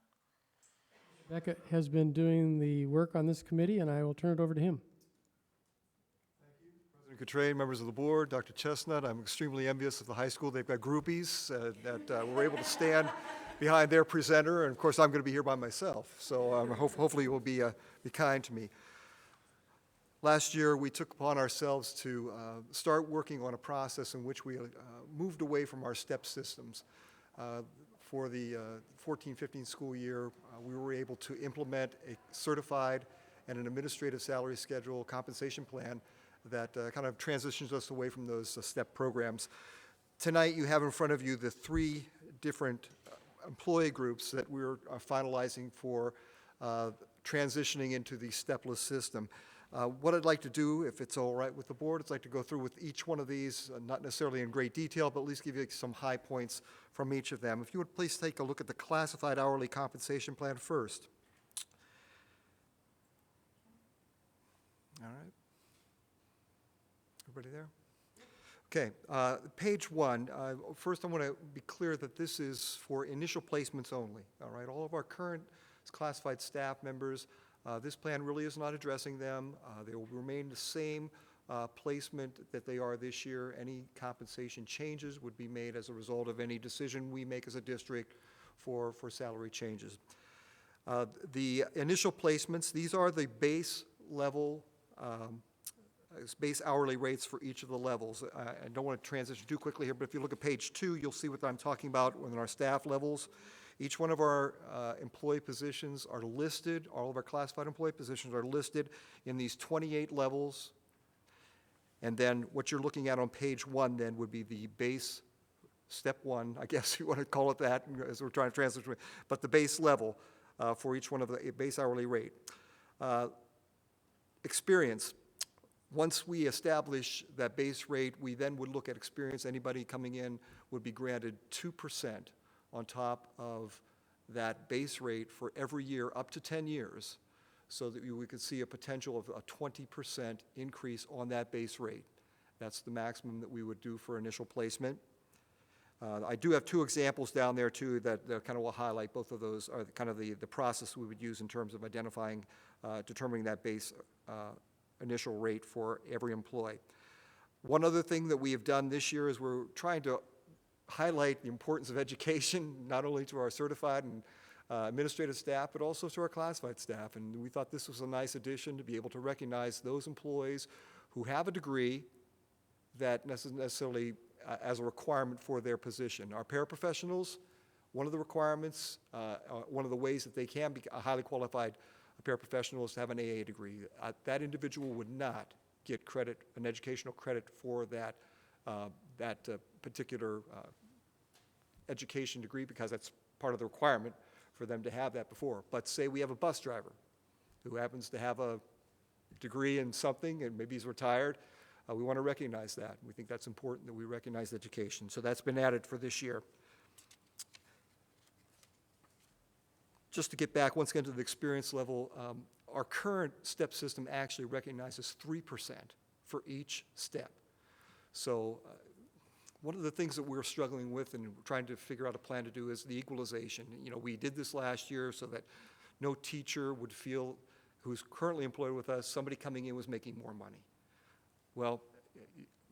Becca has been doing the work on this committee, and I will turn it over to him. President Coutray, members of the board, Dr. Chestnut, I'm extremely envious of the high school. They've got groupies that were able to stand behind their presenter, and of course I'm going to be here by myself, so hopefully you will be kind to me. Last year, we took upon ourselves to start working on a process in which we moved away from our step systems. For the 14-15 school year, we were able to implement a certified and an administrative salary schedule compensation plan that kind of transitions us away from those step programs. Tonight, you have in front of you the 3 different employee groups that we're finalizing for transitioning into the stepless system. What I'd like to do, if it's all right with the board, is like to go through with each one of these, not necessarily in great detail, but at least give you some high points from each of them. If you would please take a look at the classified hourly compensation plan first. All right. Everybody there? Okay, page 1. First, I want to be clear that this is for initial placements only. All right, all of our current classified staff members, this plan really is not addressing them. They will remain the same placement that they are this year. Any compensation changes would be made as a result of any decision we make as a district for salary changes. The initial placements, these are the base level, base hourly rates for each of the levels. I don't want to transition too quickly here, but if you look at page 2, you'll see what I'm talking about within our staff levels. Each one of our employee positions are listed, all of our classified employee positions are listed in these 28 levels. And then what you're looking at on page 1 then would be the base, step 1, I guess you want to call it that, as we're trying to translate, but the base level for each one of the base hourly rate. Experience. Once we establish that base rate, we then would look at experience. Anybody coming in would be granted 2% on top of that base rate for every year up to 10 years, so that we could see a potential of a 20% increase on that base rate. That's the maximum that we would do for initial placement. I do have 2 examples down there too that kind of will highlight. Both of those are kind of the process we would use in terms of identifying, determining that base initial rate for every employee. One other thing that we have done this year is we're trying to highlight the importance of education, not only to our certified and administrative staff, but also to our classified staff. And we thought this was a nice addition to be able to recognize those employees who have a degree that necessarily as a requirement for their position. Our paraprofessionals, one of the requirements, one of the ways that they can be a highly qualified paraprofessional is to have an AA degree. That individual would not get credit, an educational credit for that, particular education degree, because that's part of the requirement for them to have that before. But say we have a bus driver who happens to have a degree in something and maybe he's retired, we want to recognize that. We think that's important that we recognize education. So that's been added for this year. Just to get back once again to the experience level, our current step system actually recognizes 3% for each step. So one of the things that we're struggling with and trying to figure out a plan to do is the equalization. You know, we did this last year so that no teacher would feel, who's currently employed with us, somebody coming in was making more money. Well,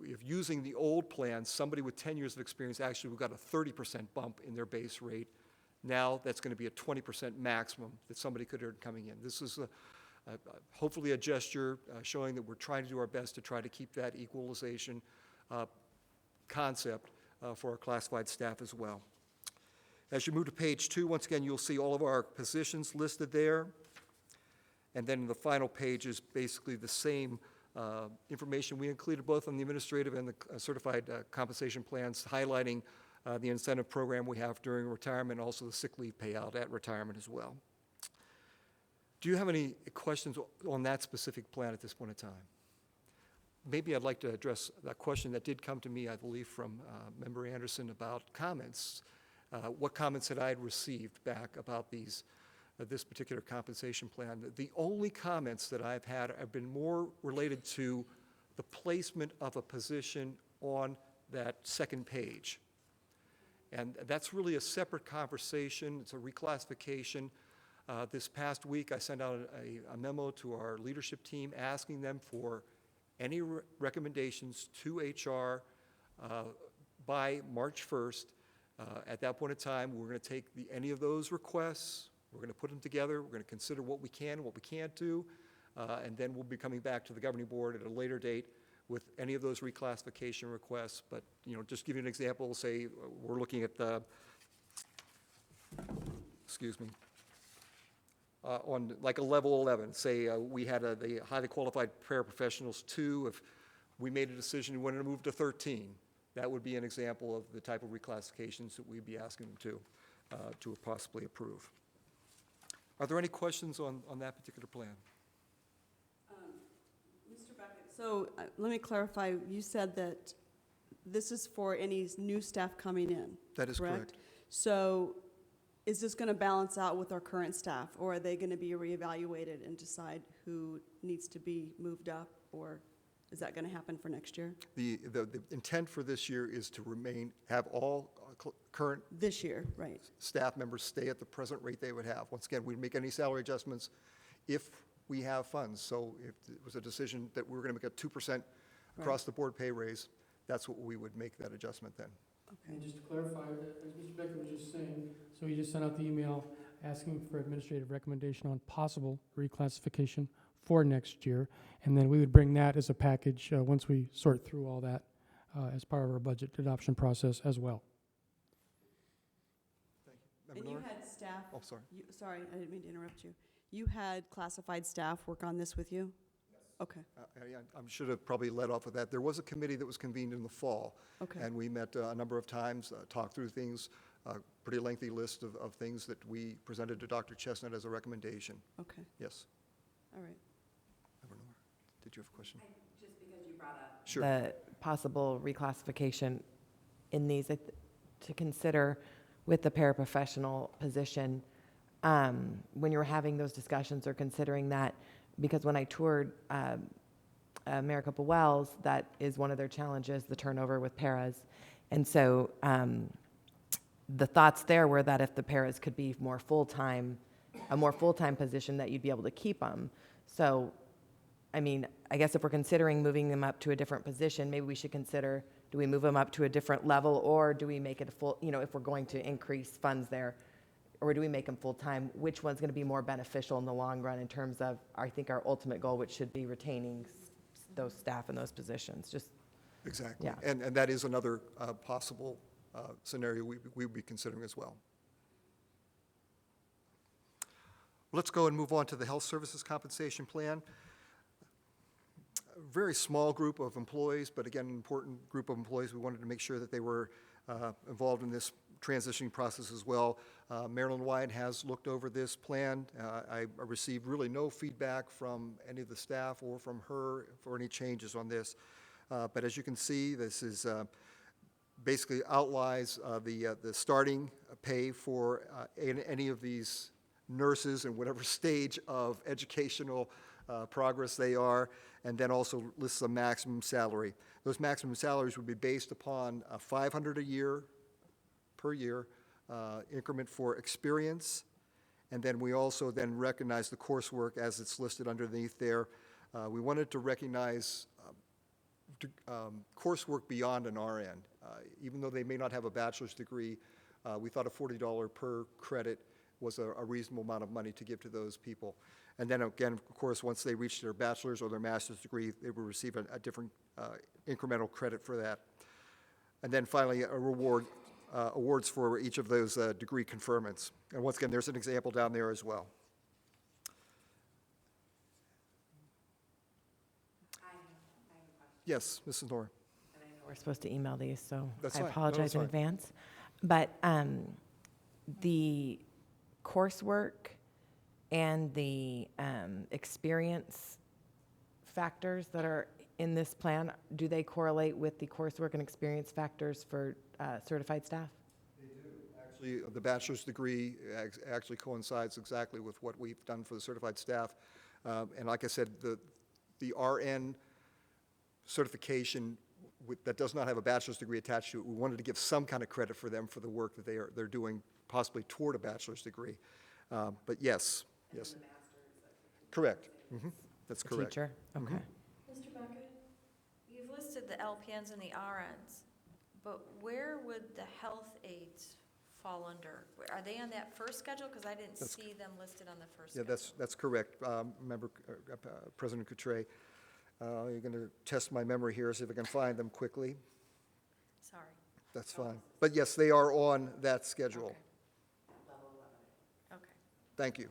if using the old plan, somebody with 10 years of experience actually would got a 30% bump in their base rate. Now that's going to be a 20% maximum that somebody could earn coming in. This is hopefully a gesture showing that we're trying to do our best to try to keep that equalization concept for our classified staff as well. As you move to page 2, once again, you'll see all of our positions listed there. And then the final page is basically the same information we included both on the administrative and the certified compensation plans, highlighting the incentive program we have during retirement, also the sick leave payout at retirement as well. Do you have any questions on that specific plan at this point in time? Maybe I'd like to address that question that did come to me, I believe, from Member Anderson about comments. What comments had I received back about this particular compensation plan? The only comments that I've had have been more related to the placement of a position on that second page. And that's really a separate conversation. It's a reclassification. This past week, I sent out a memo to our leadership team asking them for any recommendations to HR by March 1st. At that point in time, we're going to take any of those requests, we're going to put them together, we're going to consider what we can and what we can't do, and then we'll be coming back to the governing board at a later date with any of those reclassification requests. But, you know, just give you an example, say we're looking at the, on like a level 11, say we had the highly qualified paraprofessionals 2, if we made a decision we wanted to move to 13, that would be an example of the type of reclassifications that we'd be asking them to possibly approve. Are there any questions on that particular plan? Mr. Beckett, so let me clarify. You said that this is for any new staff coming in. That is correct. So is this going to balance out with our current staff, or are they going to be reevaluated and decide who needs to be moved up, or is that going to happen for next year? The intent for this year is to have all current This year, right. staff members stay at the present rate they would have. Once again, we'd make any salary adjustments if we have funds. So if it was a decision that we were going to make a 2% across the board pay raise, that's what we would make that adjustment then. And just to clarify, as Mr. Becker was just saying, so he just sent out the email asking for administrative recommendation on possible reclassification for next year, and then we would bring that as a package once we sort through all that as part of our budget adoption process as well. And you Member Nora? had staff, Oh, sorry. sorry, I didn't mean to interrupt you. You had classified staff work on this with you? Okay, I should have probably led off with that. There was a committee that was convened in the fall. Okay. And we met a number of times, talked through things, pretty lengthy list of things that we presented to Dr. Chestnut as a recommendation. okay, Yes. all right. Member Nora, did you have a question? Just because you brought up Sure. the possible reclassification in these, to consider with the paraprofessional position, when you're having those discussions or considering that, because when I toured Maricopa Wells, that is one of their challenges, the turnover with paras. And so the thoughts there were that if the paras could be more full-time, a more full-time position, that you'd be able to keep them. So, I mean, I guess if we're considering moving them up to a different position, maybe we should consider, do we move them up to a different level, or do we make it a full, if we're going to increase funds there, or do we make them full-time? Which one's going to be more beneficial in the long run in terms of, I think, our ultimate goal, which should be retaining those staff in those positions? Just, Exactly. yeah. And that is another possible scenario we would be considering as well. Let's go and move on to the health services compensation plan. A very small group of employees, but again, an important group of employees. We wanted to make sure that they were involved in this transitioning process as well. Marilyn Wyatt has looked over this plan. I received really no feedback from any of the staff or from her for any changes on this. But as you can see, this is basically outlines the starting pay for any of these nurses in whatever stage of educational progress they are, and then also lists a maximum salary. Those maximum salaries would be based upon $500 a year per year increment for experience, and then we also then recognize the coursework as it's listed underneath there. We wanted to recognize coursework beyond an RN. Even though they may not have a bachelor's degree, we thought a $40 per credit was a reasonable amount of money to give to those people. And then again, of course, once they reach their bachelor's or their master's degree, they will receive a different incremental credit for that. And then finally, awards for each of those degree conferments. And once again, there's an example down there as well. Yes, Mrs. Nora. We're supposed to email these, so That's I fine. No, apologize that's in fine. advance. But the coursework and the experience factors that are in this plan, do they correlate with the coursework and experience factors for certified staff? Actually, the bachelor's degree actually coincides exactly with what we've done for the certified staff. And like I said, the RN certification that does not have a bachelor's degree attached to it, we wanted to give some kind of credit for them for the work that they're doing, possibly toward a bachelor's degree. But yes, yes. Correct. That's The correct. teacher? Okay. Mr. Beckett, you've listed the LPNs and the RNs, but where would the health aides fall under? Are they on that first schedule? Because I didn't see them listed on the first Yeah, schedule. that's correct. Member President Coutre, you're going to test my memory here, see if I can find them quickly. Sorry. That's fine. But yes, they are on that schedule. Okay. Okay. Thank you.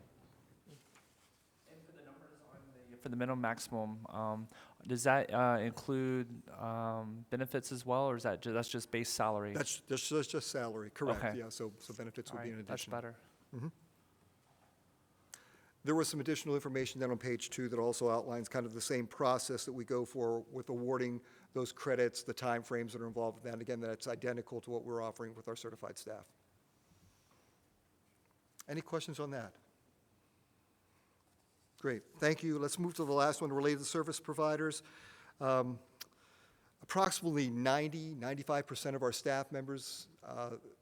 And for the numbers for the minimum maximum, does that include benefits as well, or is that that's just base salary? That's just salary, correct. Okay. Yeah, so benefits All would be right, in that's addition. better. There was some additional information then on page 2 that also outlines kind of the same process that we go for with awarding those credits, the timeframes that are involved with that. And again, that's identical to what we're offering with our certified staff. Any questions on that? Great, thank you. Let's move to the last one, related to service providers. Approximately 95% of our staff members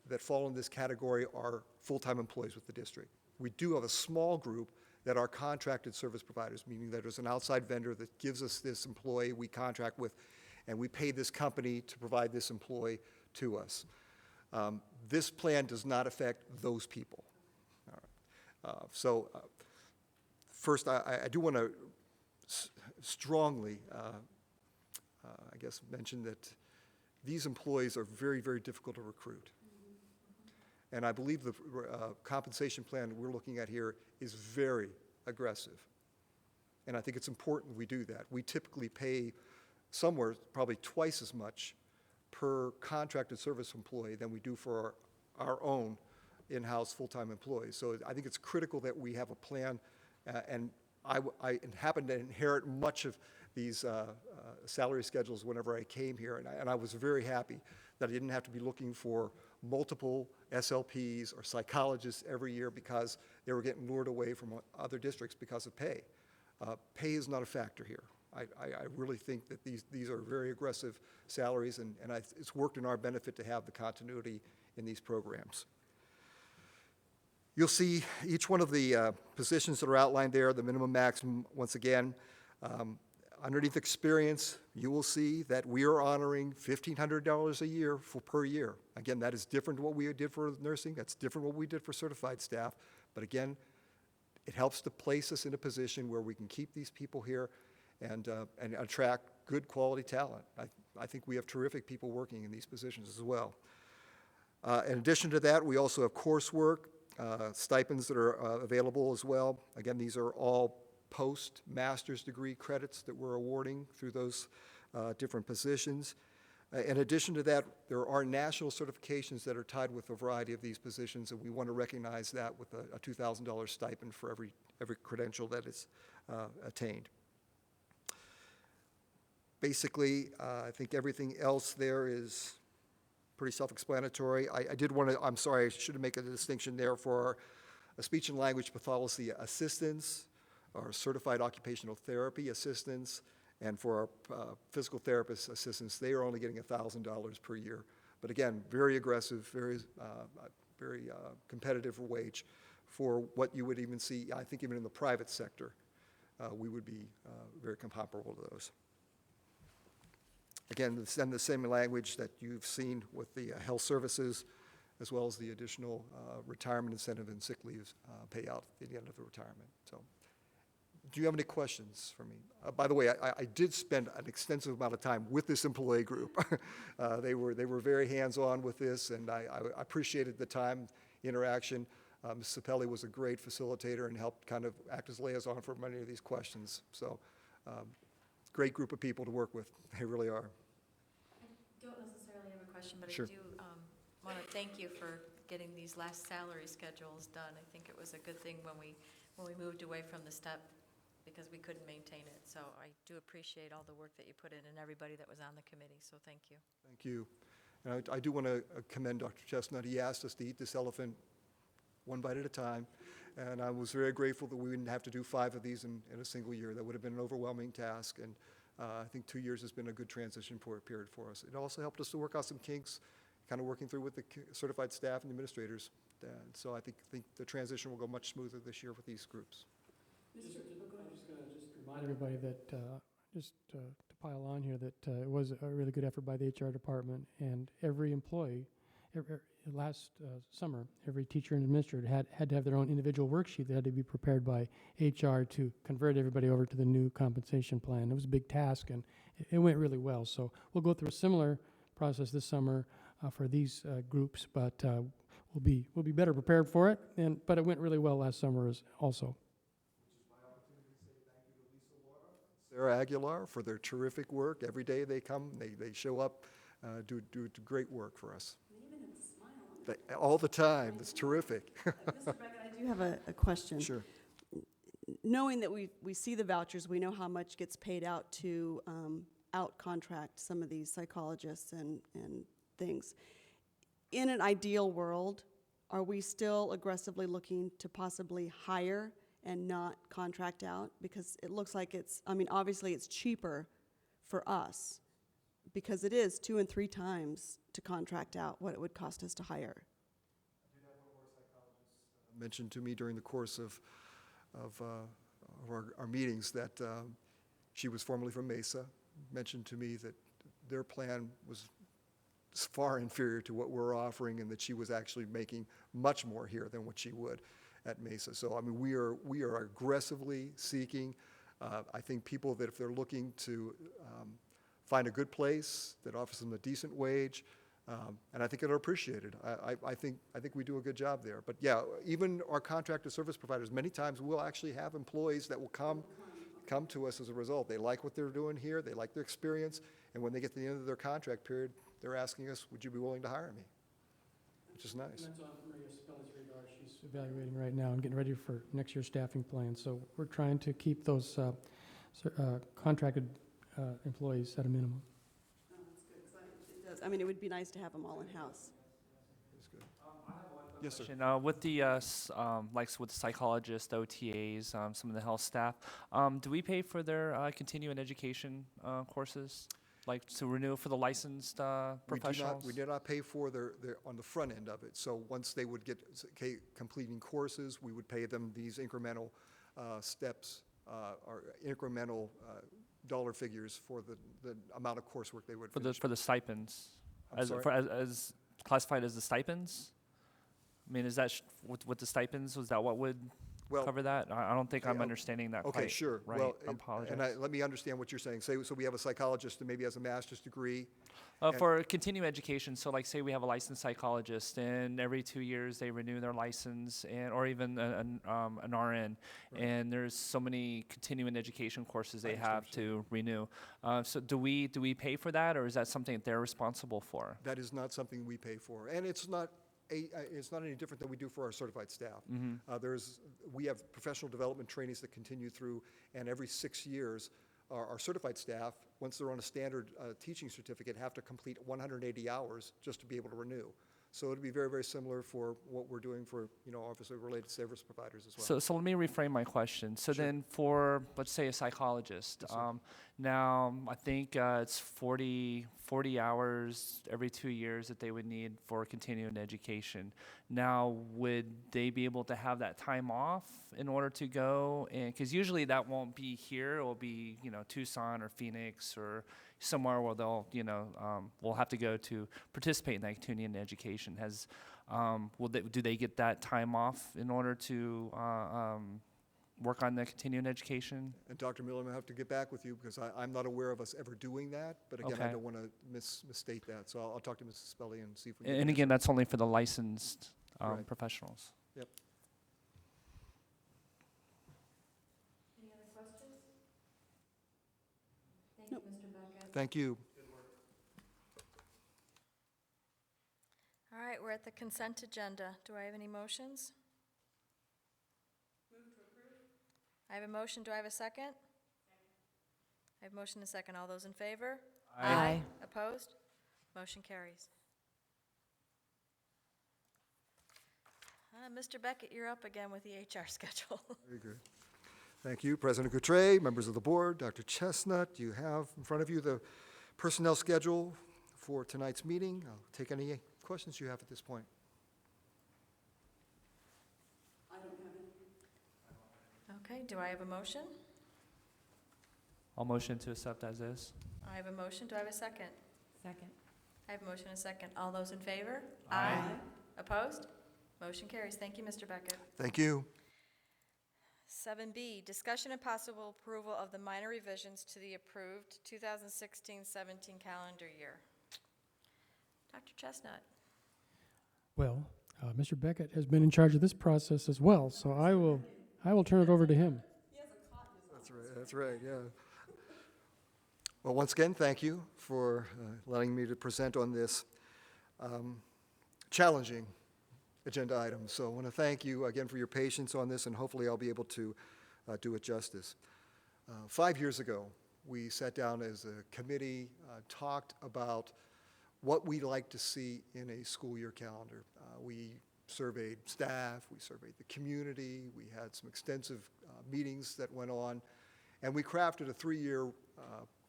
that fall in this category are full-time employees with the district. We do have a small group that are contracted service providers, meaning that there's an outside vendor that gives us this employee we contract with, and we pay this company to provide this employee to us. This plan does not affect those people. All right. First, I do want to strongly, I guess, mention that these employees are very, very difficult to recruit. And I believe the compensation plan we're looking at here is very aggressive. And I think it's important we do that. We typically pay somewhere probably twice as much per contracted service employee than we do for our own in-house full-time employees. So I think it's critical that we have a plan, and I happened to inherit much of these salary schedules whenever I came here, and I was very happy that I didn't have to be looking for multiple SLPs or psychologists every year because they were getting lured away from other districts because of pay. Pay is not a factor here. I really think that these are very aggressive salaries, and it's worked in our benefit to have the continuity in these programs. You'll see each one of the positions that are outlined there, the minimum, maximum, once again. Underneath experience, you will see that we are honoring $1,500 a year per year. Again, that is different than what we did for nursing. That's different what we did for certified staff. But again, it helps to place us in a position where we can keep these people here and attract good quality talent. I think we have terrific people working in these positions as well. In addition to that, we also have coursework, stipends that are available as well. Again, these are all post-master's degree credits that we're awarding through those different positions. In addition to that, there are national certifications that are tied with a variety of these positions, and we want to recognize that with a $2,000 stipend for every credential that is attained. Basically, I think everything else there is pretty self-explanatory. I did want to, I'm sorry, I should make a distinction there for a speech and language pathology assistants, our certified occupational therapy assistants, and for our physical therapist assistants, they are only getting $1,000 per year. But again, very aggressive, very competitive wage for what you would even see, I think even in the private sector, we would be very comparable to those. Again, the same language that you've seen with the health services, as well as the additional retirement incentive and sick leave payout at the end of the retirement. So, do you have any questions for me? By the way, I did spend an extensive amount of time with this employee group. They were very hands-on with this, and I appreciated the time, interaction. Ms. Sapelli was a great facilitator and helped kind of act as liaison for many of these questions. So, great group of people to work with. They really are. I don't necessarily have a question, but Sure. I do want to thank you for getting these last salary schedules done. I think it was a good thing when we moved away from the step because we couldn't maintain it. So I do appreciate all the work that you put in and everybody that was on the committee. So thank you. Thank you. And I do want to commend Dr. Chestnut. He asked us to eat this elephant one bite at a time, and I was very grateful that we didn't have to do 5 of these in a single year. That would have been an overwhelming task, and I think 2 years has been a good transition period for us. It also helped us to work out some kinks, kind of working through with the certified staff and administrators. And so I think the transition will go much smoother this year with these groups. I'm just going to remind everybody that, just to pile on here, that it was a really good effort by the HR department, and every employee, last summer, every teacher and administrator had to have their own individual worksheet that had to be prepared by HR to convert everybody over to the new compensation plan. It was a big task, and it went really well. So we'll go through a similar process this summer for these groups, but we'll be better prepared for it. But it went really well last summer also. Sarah Aguilar for their terrific work. Every day they come, they show up, do great work for us. Even have a smile. All the time. It's terrific. Mr. Beckett, I do have a question. Sure. Knowing that we see the vouchers, we know how much gets paid out to out-contract some of these psychologists and things. In an ideal world, are we still aggressively looking to possibly hire and not contract out? Because it looks like obviously it's cheaper for us because it is 2 and 3 times to contract out what it would cost us to hire. I did have one of our psychologists mention to me during the course of our meetings that she was formerly from Mesa, mentioned to me that their plan was far inferior to what we're offering and that she was actually making much more here than what she would at Mesa. So, I mean, we are aggressively seeking. I think people that if they're looking to find a good place that offers them a decent wage, And I think they're appreciated. I think we do a good job there. But yeah, even our contracted service providers, many times we'll actually have employees that will come to us as a result. They like what they're doing here, they like their experience, and when they get to the end of their contract period, they're asking us, would you be willing to hire me? Which is nice. And that's on Maria Spelli's radar. She's evaluating right now and getting ready for next year's staffing plan. So we're trying to keep those contracted employees at a minimum. Oh, that's good, 'cause it does, I mean, it would be nice to have them all in-house. That's good. Yes, sir. And with the like with psychologists, OTAs, some of the health staff, do we pay for their continuing education courses, like to renew for the licensed professionals? We do not pay for their on the front end of it. So once they would get completing courses, we would pay them these incremental steps or incremental dollar figures for the amount of coursework they would finish. For the stipends, I'm sorry? as classified as the stipends. I mean, is that with the stipends? Was that what would Well, cover that? I don't think I'm yeah, understanding that Okay, quite sure. right. Well, I apologize. let me understand what you're saying. So we have a psychologist that maybe has a master's degree. and- For continuing education, so like say we have a licensed psychologist, and every 2 years they renew their license, or even an RN, and there's so many continuing education courses they have to renew. So do we pay for that, or is that something that they're responsible for? That is not something we pay for, and it's not any different than we do for our certified staff. We have professional development trainings that continue through, and every 6 years, our certified staff, once they're on a standard teaching certificate, have to complete 180 hours just to be able to renew. So it'd be very, very similar for what we're doing for, obviously related service providers as well. So let me reframe my question. So Sure. then for, let's say, a psychologist, Yes, sir. now I think it's 40 hours every 2 years that they would need for continuing education. Now, would they be able to have that time off in order to go? And because usually that won't be here, it will be, Tucson or Phoenix or somewhere where they'll, will have to go to participate in that continuing education. Do they get that time off in order to work on the continuing education? And Dr. Miller, I'm going to have to get back with you because I'm not aware of us ever doing that. But again, I Okay. don't want to misstate that. So I'll talk to Mrs. Spelly and see if we can. And get again, that. that's only for the licensed Right. professionals. Yep. Any other questions? Thank Nope. you, Mr. Beckett. Thank you. All right, we're at the consent agenda. Do I have any motions? Move to approve. I have a motion. Do I have a second? I have a motion and a second. All those in favor? Aye. Opposed? Motion carries. Mr. Beckett, you're up again with the HR schedule. Very good. Thank you, President Coutray, members of the board, Dr. Chestnut. You have in front of you the personnel schedule for tonight's meeting. I'll take any questions you have at this point. Okay, do I have a motion? I'll motion to accept as is. I have a motion. Do I have a second? Second. I have a motion and a second. All those in favor? Aye. Opposed? Motion carries. Thank you, Mr. Beckett. Thank you. 7B, discussion and possible approval of the minor revisions to the approved 2016-17 calendar year. Dr. Chestnut. Well, Mr. Beckett has been in charge of this process as well, so I will turn it over to him. That's right, yeah. Well, once again, thank you for allowing me to present on this challenging agenda item. So I want to thank you again for your patience on this, and hopefully I'll be able to do it justice. 5 years ago, we sat down as a committee, talked about what we'd like to see in a school year calendar. We surveyed staff, we surveyed the community, we had some extensive meetings that went on, and we crafted a 3-year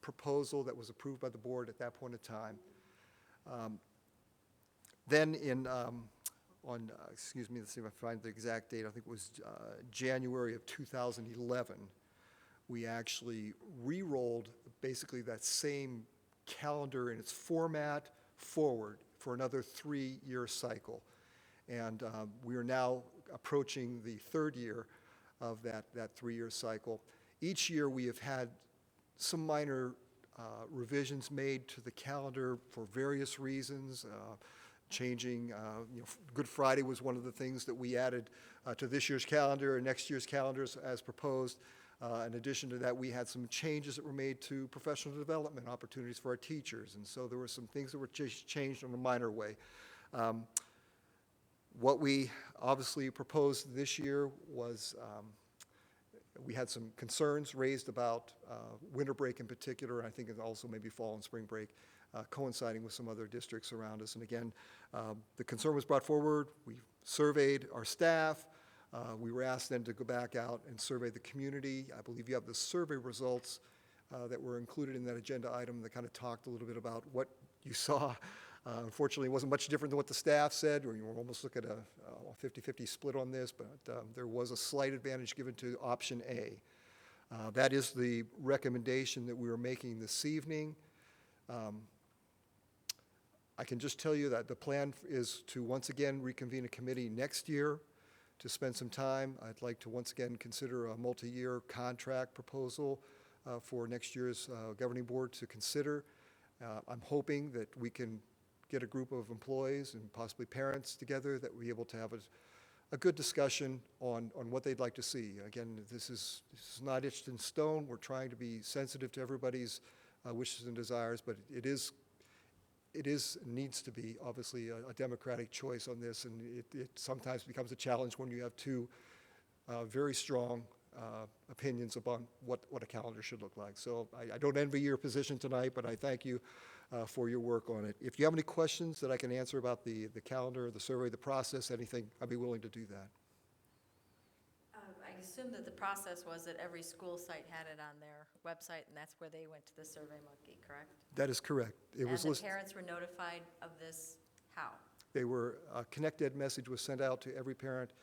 proposal that was approved by the board at that point in time. Then excuse me, let's see if I find the exact date, I think it was January of 2011, we actually re-rolled basically that same calendar in its format forward for another 3-year cycle. And we are now approaching the 3rd year of that 3-year cycle. Each year we have had some minor revisions made to the calendar for various reasons, changing, Good Friday was one of the things that we added to this year's calendar and next year's calendars as proposed. In addition to that, we had some changes that were made to professional development opportunities for our teachers, and so there were some things that were changed in a minor way. What we obviously proposed this year was we had some concerns raised about winter break in particular, and I think also maybe fall and spring break, coinciding with some other districts around us. And again, the concern was brought forward. We surveyed our staff. We were asked then to go back out and survey the community. I believe you have the survey results that were included in that agenda item that kind of talked a little bit about what you saw. Unfortunately, it wasn't much different than what the staff said, or you were almost looking at a 50-50 split on this, but there was a slight advantage given to option A. That is the recommendation that we are making this evening. I can just tell you that the plan is to once again reconvene a committee next year to spend some time. I'd like to once again consider a multi-year contract proposal for next year's governing board to consider. I'm hoping that we can get a group of employees and possibly parents together that we'll be able to have a good discussion on what they'd like to see. Again, this is not etched in stone. We're trying to be sensitive to everybody's wishes and desires, but it needs to be obviously a democratic choice on this, and it sometimes becomes a challenge when you have two very strong opinions upon what a calendar should look like. So I don't envy your position tonight, but I thank you for your work on it. If you have any questions that I can answer about the calendar, the survey, the process, anything, I'd be willing to do that. I assume that the process was that every school site had it on their website, and that's where they went to the SurveyMonkey, correct? That is correct. It was And the listed. parents were notified of this how? They were, a connected message was sent out to every parent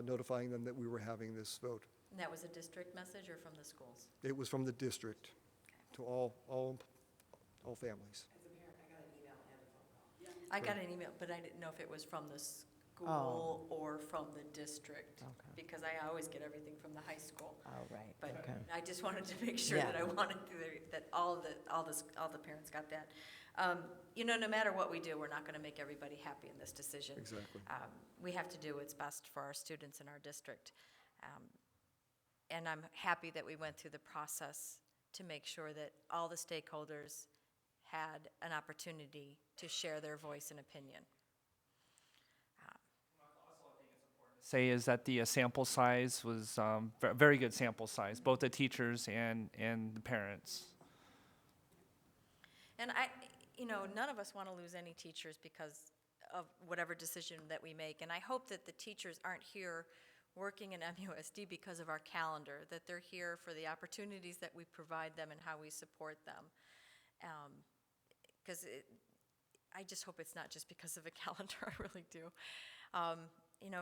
notifying them that we were having this vote. And that was a district message or from the schools? It was from the district to all families. I got an email, but I didn't know if it was from the school or from the district, because I always get everything from the high school. All right, But okay. I just wanted to make sure Yeah. that that all the parents got that. No matter what we do, we're not going to make everybody happy in this decision. Exactly. We have to do what's best for our students in our district. And I'm happy that we went through the process to make sure that all the stakeholders had an opportunity to share their voice and opinion. Say is that the sample size was very good sample size, both the teachers and the parents. And none of us want to lose any teachers because of whatever decision that we make. And I hope that the teachers aren't here working in MUSD because of our calendar, that they're here for the opportunities that we provide them and how we support them. Because I just hope it's not just because of a calendar, I really do.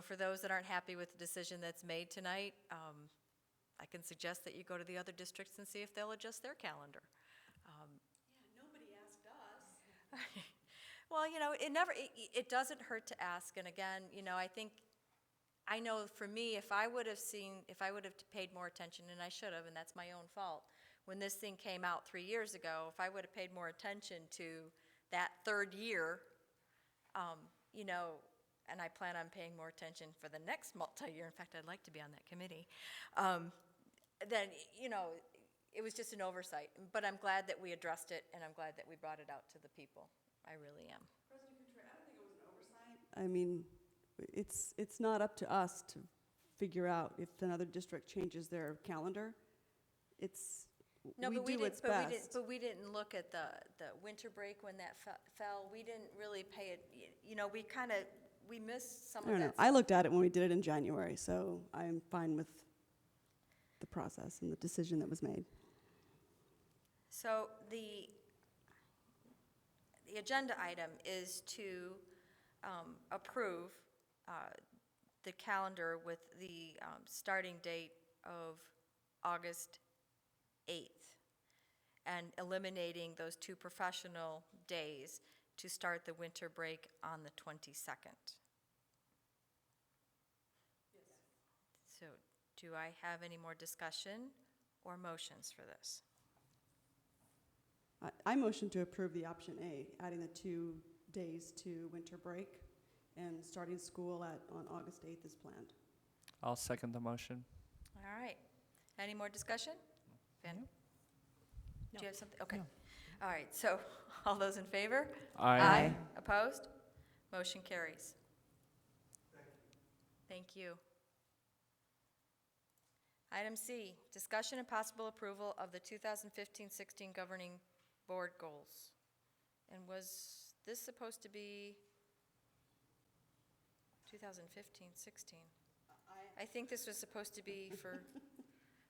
For those that aren't happy with the decision that's made tonight, I can suggest that you go to the other districts and see if they'll adjust their calendar. Nobody asked us. Well, it doesn't hurt to ask. And again, I know for me, if I would have paid more attention, and I should have, and that's my own fault, when this thing came out 3 years ago, if I would have paid more attention to that third year, and I plan on paying more attention for the next multi-year, in fact, I'd like to be on that committee, then, it was just an oversight. But I'm glad that we addressed it, and I'm glad that we brought it out to the people. I really am. President Couture, I don't think it was an oversight. I mean, it's not up to us to figure out if another district changes their calendar. No, we but we do didn't, what's best. but we didn't look at the winter break when that fell. We didn't really pay it, we missed some I of don't know. that. I looked at it when we did it in January, so I'm fine with the process and the decision that was made. So the agenda item is to approve the calendar with the starting date of August 8th and eliminating those 2 professional days to start the winter break on the 22nd. So do I have any more discussion or motions for this? I motion to approve the option A, adding the 2 days to winter break and starting school on August 8th as planned. I'll second the motion. All right. Any more discussion? Ben? Do you have something? Okay. No. All right, so all those in favor? Aye. Opposed? Motion carries. Thank you. Item C, discussion and possible approval of the 2015-16 governing board goals. And was this supposed to be 2015-16? I think this was supposed to be for,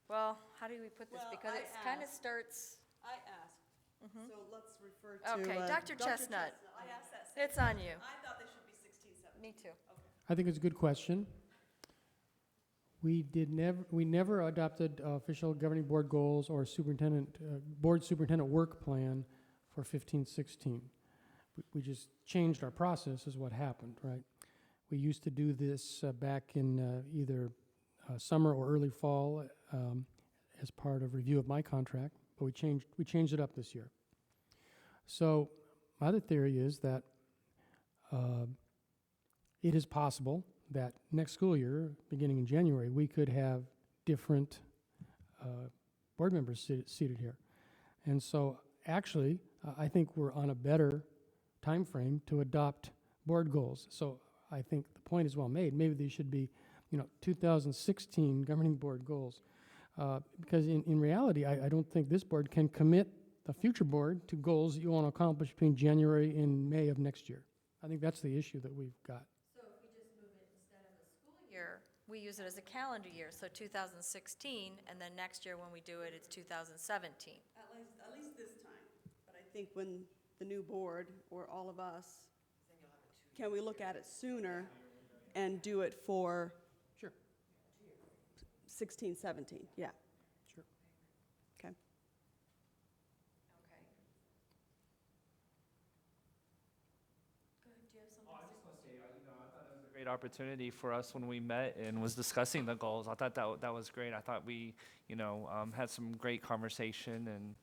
well, how do we put this? Well, Because I it kind of asked. starts, I asked, so let's refer to. okay, Dr. Chestnut, I asked that same. it's on you. I thought they should be 16, 17. Me too. I think it's a good question. We never adopted official governing board goals or board superintendent work plan for 15-16. We just changed our process is what happened, right? We used to do this back in either summer or early fall as part of review of my contract, but we changed it up this year. So my other theory is that it is possible that next school year, beginning in January, we could have different board members seated here. And so actually, I think we're on a better time frame to adopt board goals. So I think the point is well made. Maybe they should be, 2016 governing board goals. Because in reality, I don't think this board can commit the future board to goals that you want to accomplish between January and May of next year. I think that's the issue that we've got. So if we just move it instead of a school year, we use it as a calendar year, so 2016, and then next year when we do it, it's 2017. At least this time. But I think when the new board, or all of us, can we look at it sooner and do it for Sure. 16, 17? Yeah. Sure. Okay. Okay. Go ahead, do you have something? I just want to say, I thought it was a great opportunity for us when we met and was discussing the goals. I thought that was great. I thought we, had some great conversation and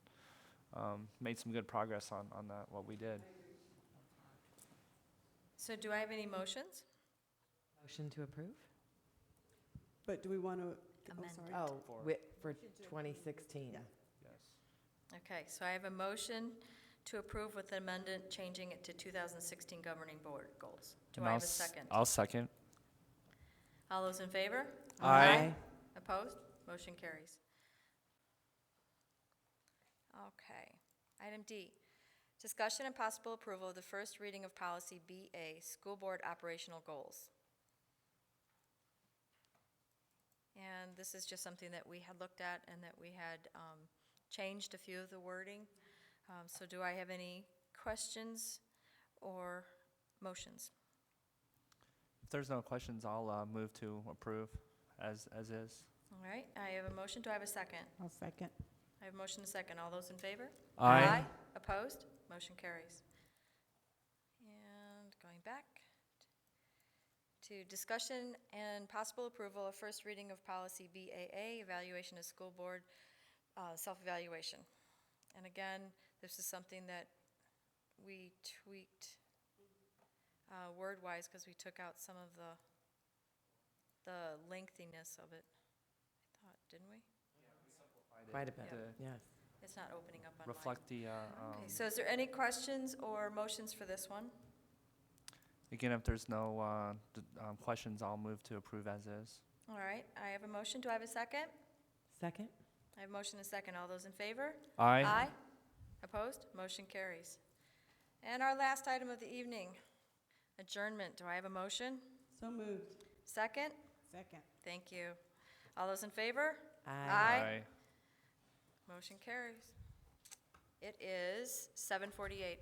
made some good progress on that, what we did. So do I have any motions? Motion to approve? But do we want to, Amend. sorry. Oh, for 2016. Yeah. Yes. Okay, so I have a motion to approve with the amendment, changing it to 2016 governing board goals. Do And I have a second? I'll second. All those in favor? Aye. Opposed? Motion carries. Okay. Item D, discussion and possible approval of the first reading of policy BA, school board operational goals. And this is just something that we had looked at and that we had changed a few of the wording. So do I have any questions or motions? If there's no questions, I'll move to approve as is. All right, I have a motion. Do I have a second? I'll second. I have a motion and a second. All those in favor? Aye. Opposed? Motion carries. And going back to discussion and possible approval of first reading of policy BAA, evaluation of school board self-evaluation. And again, this is something that we tweaked word-wise because we took out some of the lengthiness of it, I thought, didn't we? Quite a bit, To yes. It's not opening up on mine. reflect the, Okay, so is there any questions or motions for this one? again, if there's no questions, I'll move to approve as is. All right, I have a motion. Do I have a second? Second? I have a motion and a second. All those in favor? Aye. Opposed? Motion carries. And our last item of the evening, adjournment. Do I have a motion? So moved. Second? Second. Thank you. All those in favor? Aye. Motion carries. It is 7:48.